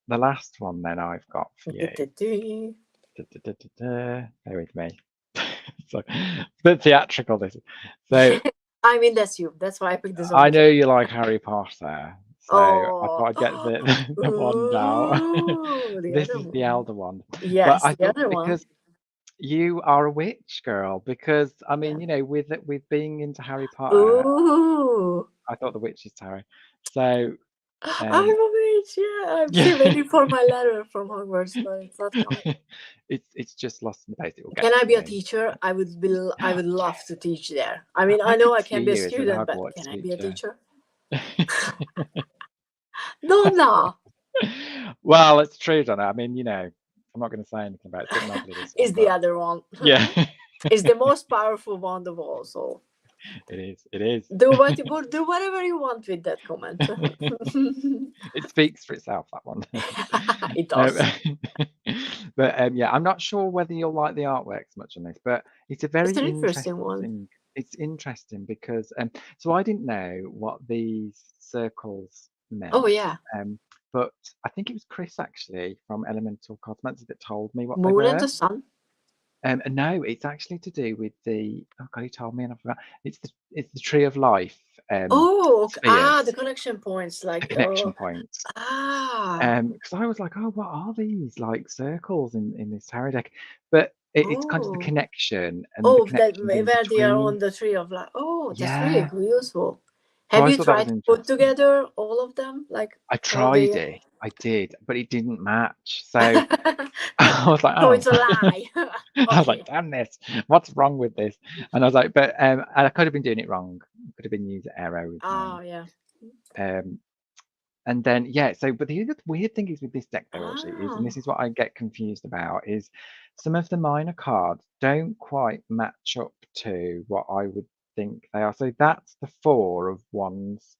the last one then I've got for you. Bear with me. So, it's a bit theatrical, this is. So, I mean, that's you. That's why I picked this one. I know you like Harry Potter, so I Oh, thought I'd get the wand out. ooh, the This other is the one. Elder Wand. But Yes, I the thought other one. because you are a witch girl, because I Yeah. mean, you know, with being into Harry Potter, Ooh. I thought the Witch's Tower. So, I'm a witch. Yeah, I'm yeah, still waiting for my letter from Hogwarts, but it's not coming. it's just lost in the post. It will get Can I to be a me. teacher? I would be. I would love to Yes, teach there. I mean, I I know could I see can be a you as an student, but Hogwarts can I be a teacher. teacher? No, no. Well, it's true, Donna. I mean, you know, I'm not going to say anything about it. It's a bit muddly, this one, It's the but other one. yeah, It's the most powerful wand of all. So it is. It is. do whatever you want with that comment. It speaks for itself, that one. It does. But yeah, I'm not sure whether you'll like the artworks much on this, but it's a very It's an interesting one. interesting. It's interesting because so I didn't know what these circles meant. Oh yeah, But I think it was Chris actually from Elemental Cosmetics that told me what they moon and were. the sun. And no, it's actually to do with the oh god, he told me and I forgot. It's the tree of life Oh, spheres, the connection points, the like connection points. ah, Because I was like, oh, what are these like circles in this tarot deck? But it's kind of the oh, connection and the oh, that connection being where they are between. on the tree of life. Oh, that's really Yeah. useful. So Have I you thought that tried was to put interesting. together all of them, like I how they? tried it, I did, but it didn't match. So I was like, So oh. it's a lie. I was like, Okay. damn this, what's wrong with this? And I was like, but I could have been doing it wrong. Could have been user error with Oh mine. yeah. And then yeah, so but the other weird thing is with this deck though, Orsi, is, and Ah. this is what I get confused about, is some of the minor cards don't quite match up to what I would think they are. So that's the 4 of Wands.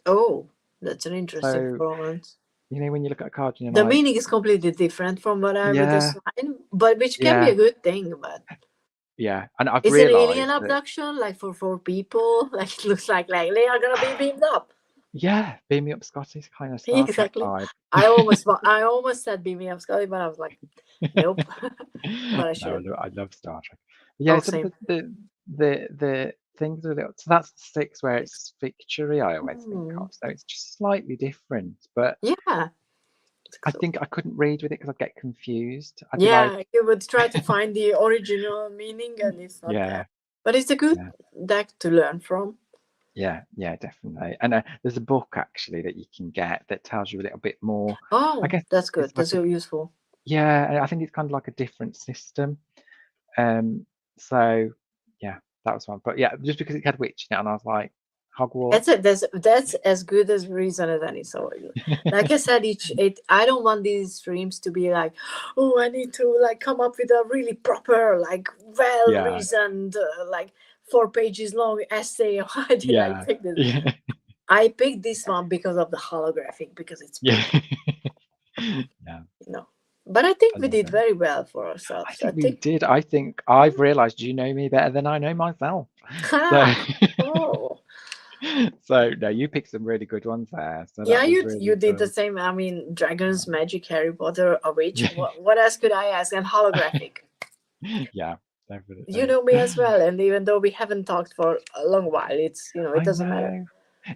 Oh, that's an interesting So comment. you know when you look at a card and you're The like, meaning is completely different from what I would yeah, assign, but which can be yeah, a good thing. But yeah, and I've is it alien realised that abduction, like for 4 people? Like it looks like they are gonna be beamed up. yeah, beam me up, Scotty's kind of Star Trek Exactly. vibe. I almost said beam me up, Scully, but I was like, nope. But I No, should. I love Star Trek. But yeah, Oh, some of same. the things are a little, so that's the 6 where it's victory I always think Hmm. of. So it's just slightly different, but Yeah. I think I couldn't read with it because I'd get confused. I'd be like, Yeah, you would try to find the original meaning, and it's not yeah, there. But it's a good yeah, deck to learn from. yeah, definitely. And there's a book actually that you can get that tells you a little bit more. I Oh, guess that's good. it's like That's so useful. yeah, and I think it's kind of like a different system. Um, so yeah, that was one. But yeah, just because it had witch in it, and I was like, That's Hogwarts. it. That's as good as reason as any. So, like I said, I don't want these streams to be like, oh, I need to like come up with a really proper, like well Yeah, reasoned, like 4 pages long essay. Why did I yeah, pick this? yeah, I picked this one because of the holographic, because it's yeah, pretty, yeah. you know. But I think I we love did it. very well for I ourselves. I think we think. did. I think I've realised you know me better than I know myself. So, Oh. so no, you picked some really good ones there. So Yeah, that was you really did the good. same. I mean, dragons, magic, Harry Potter, a witch. Yeah, What else could I ask? And holographic. yeah, You definitely. know me as well, and even though we haven't talked for a long while, it's it I doesn't matter. know.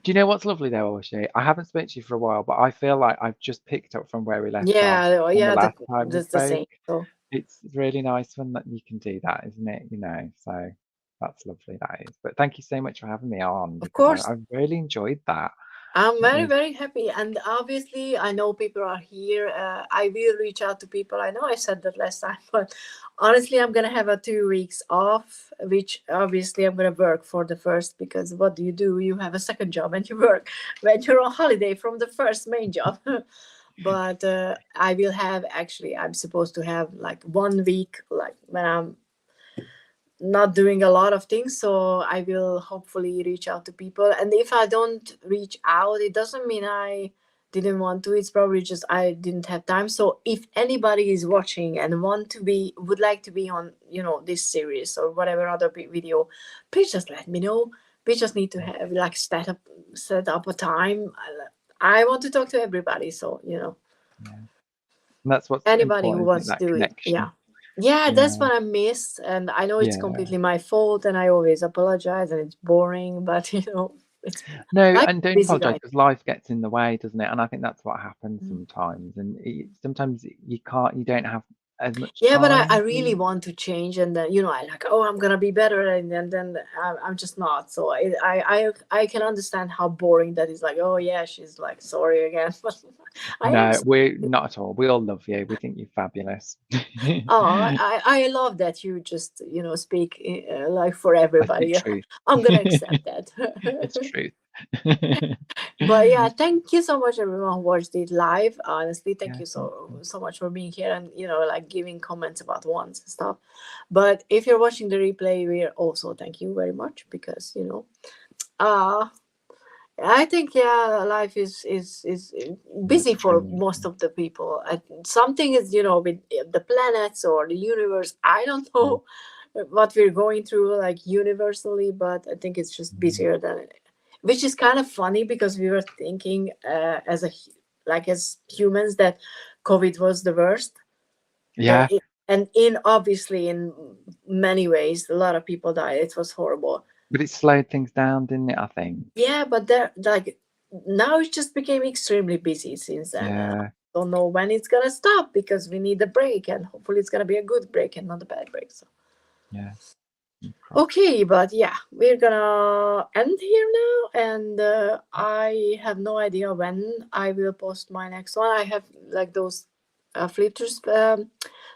Do you know what's lovely though, Orshi? I haven't spoken to you for a while, but I feel like I've just picked up from where we left off Yeah, on the yeah, last time we that's the spoke. same. So It's really nice when that you can do that, isn't it? You know, so that's lovely, that is. But thank you so much for having me on of because course, I really enjoyed that. I'm It very, was very happy. And obviously, I know people are here. I will reach out to people. I know I said that last time, but honestly, I'm going to have a 2 weeks off, which obviously I'm going to work for the first, because what do? You have a second job and you work when you're on holiday from the first main job. But I will have, actually, I'm supposed to have like 1 week, like when I'm not doing a lot of things, so I will hopefully reach out to people. And if I don't reach out, it doesn't mean I didn't want to. It's probably just I didn't have time. So if anybody is watching and would like to be on, this series or whatever other video, please just let me know. We just need to have like set up a time. I want to talk to everybody, so Yeah. And that's what's anybody who important, isn't it? wants to That do it. connection. Yeah, that's Yeah. what I miss, and I know it's Yeah. completely my fault, and I always apologize, and it's boring, but it's No, like and don't busy apologize life. because life gets in the way, doesn't it? And I think that's what happens sometimes. And sometimes you don't have as much Yeah, but I time really to. want to change, and then I like, I'm gonna be better, and then I'm just not. So I can understand how boring that is. Like, oh yeah, she's like sorry again, but I am. No, we're not at all. We all love you. We think you're fabulous. Oh, I love that you just speak like for I speak everybody. truth. I'm gonna accept that. It's truth. But yeah, thank you so much everyone who watched it live. Honestly, thank Yeah, you thank so you. so much for being here and like giving comments about ones and stuff. But if you're watching the replay, we also thank you very much, because uh I think, yeah, life is Yeah, busy it's for extremely most important. of the people. Something is with the planets or the universe. I don't know what we're going through like universally, but I think it's just Mm. busier than, which is kind of funny, because we were thinking as humans that COVID was the worst. Yeah, And in obviously in many ways, a lot of people died. It was horrible. but it slowed things down, didn't it? I think. Yeah, but there, like, now it just became extremely busy since then. And I Yeah, don't know when it's gonna stop, because we need a break, and hopefully it's gonna be a good break and not a bad break. So yeah. Cross. okay, but yeah, we're gonna end here now, and I have no idea when I will post my next one. I have like those flitters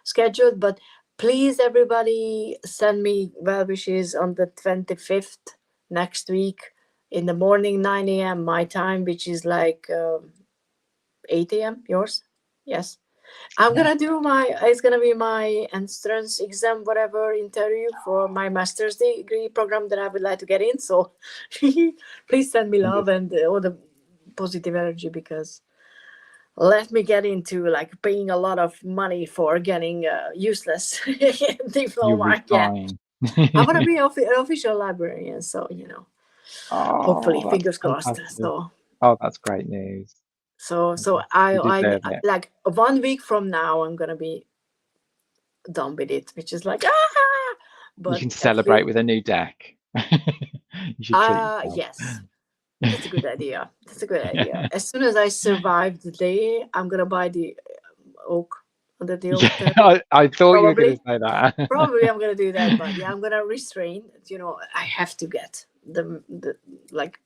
scheduled, but please, everybody, send me well wishes on the 25th next week in the morning, 9 a.m. my time, which is like 8 a.m. yours. Yes. I'm Yeah, gonna do it's gonna be my entrance exam, whatever, interview for my master's degree program that I would like to get in. So please send me love and all the positive energy, because let me get into like paying a lot of money for getting a useless you'll be diploma again. fine. I want to be an official librarian, so hopefully, Oh, that's fingers crossed. fantastic. Oh, that's great news. So Fantastic. I You I deserve it. like 1 week from now, I'm gonna be done with it, which is like You but can at celebrate least with a new deck. You should treat yourself. yes, that's a good idea. That's a good idea. As soon as I survive the day, I'm gonna buy the oak under the Yeah, oak tree. I thought you were going to Probably, say that. probably I'm gonna do that. But yeah, I'm gonna restrain. I have to get the like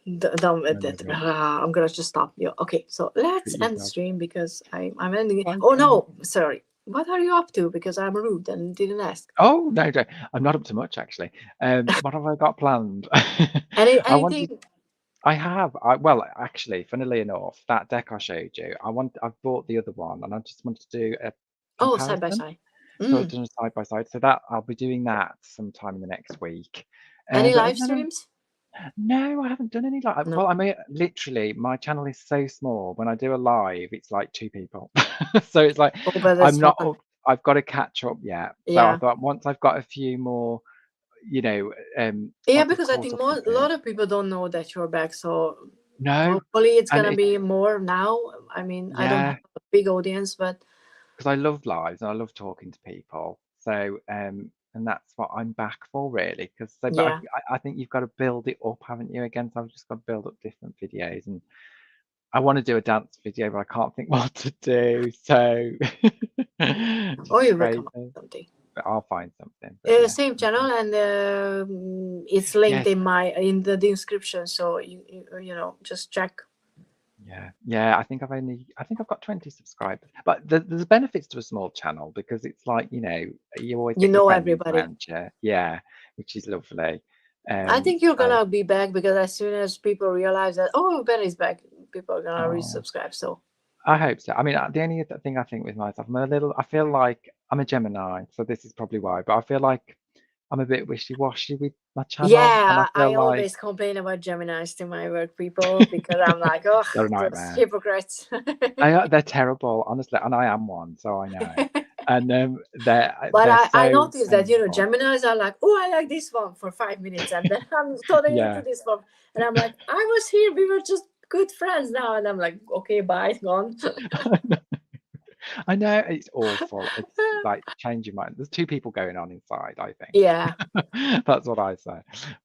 done with No, that. no, I'm gonna just stop you. Okay, so let's treat end yourself. stream, because I'm ending it. Oh Okay. no, sorry. What are you up to? Because I'm rude and didn't ask. Oh, no, no, I'm not up to much actually. What have I got planned? I wanted Anything? I have. Well, actually, funnily enough, that deck I showed you, I've bought the other one, and I just wanted to do a Oh, side by comparison. side. So I've Mm. done a side by side. So that I'll be doing that sometime in the next week. Any But live other than streams? no, I haven't done any like. No. Well, I mean, literally, my channel is so small. When I do a live, it's like 2 people. So it's like Oh, but I'm that's not. fun. I've got to catch up yet. So I Yeah. thought once I've got a few more, you know, Yeah, once I've because I caught think up a a bit. lot of people don't know that you're back. So No, hopefully it's and gonna it, be more now. I mean, I don't have yeah, a big audience, but because I love lives and I love talking to people. So and that's what I'm back for really. Because so, but yeah. I think you've got to build it up, haven't you? Again, so I've just got to build up different videos, and I want to do a dance video, but I can't think what to do. So Or just you will come up crazy. with something. But I'll find something. But yeah, Same channel, and it's linked yes, in the description. So just check. yeah. I think I've got 20 subscribers. But there's benefits to a small channel because it's like you always You get your know friends everybody. around you. Yeah, which is lovely. I think you're So gonna be back, because as soon as people realize that, oh, Ben is back, people are gonna Oh, resubscribe. So I hope so. I mean, the only other thing I think with myself, I feel like I'm a Gemini, so this is probably why, but I feel like I'm a bit wishy-washy with my channel, and I yeah, I feel like always complain about Geminis to my work people because I'm like, oh, they're a those nightmare. hypocrites. They're terrible, honestly, and I am one, so I know. And But they're I so noticed that, painful. Geminis are like, oh, I like this one for 5 minutes, and then I'm totally into Yeah. this one. And I'm like, I was here, we were just good friends now. And I'm like, okay, bye, gone. I know, it's awful. It's like change your mind. There's two people going on inside, I think. Yeah. That's what I say.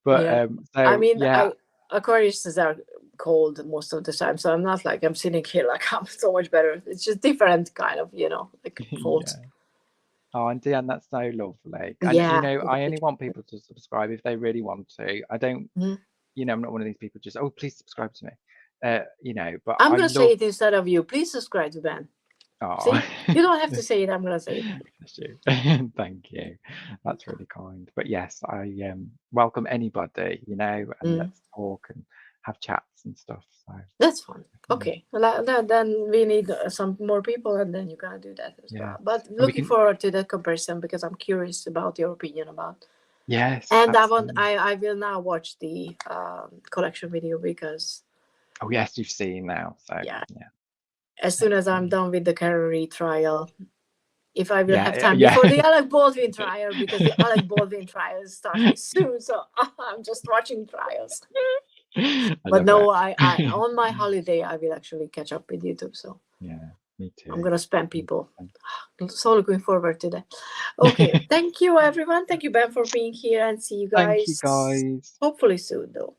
But Yeah. I so mean, yeah, Aquariuses are cold most of the time. So I'm not like I'm sitting here like I'm so much better. It's just different kind of, like faults. yeah. Oh, and Diane, that's so lovely. And Yeah. I only want people to subscribe if they really want to. I don't, Mhm. I'm not one of these people just, oh, please subscribe to me. But I'm I going to say love. it instead of you. Please subscribe to Ben. Oh, See? You don't have to say it. I'm going to say it. bless you. Thank you. That's really kind. But yes, I welcome anybody, and let's talk and have chats and stuff. So That's fun. Okay. Well, then we need some more people, and then you're going to do that as well. yes, But and we looking can. forward to that comparison because I'm curious about your opinion about. Yes, And absolutely. I will now watch the collection video because Oh yes, you've seen now. So yeah, yeah, as soon as I'm excellent. done with the Carey trial, if I will have Yeah, time yeah. before the Alec Baldwin trial, because the Alec Baldwin trial is starting soon, so I'm just watching trials. I But love no, it. I on my holiday I will actually catch up with YouTube. So Yeah, me too. I'm gonna spam people. Thank So looking forward to that. Okay, thank you everyone. Thank you Ben for being here, and see you you guys guys. hopefully soon though.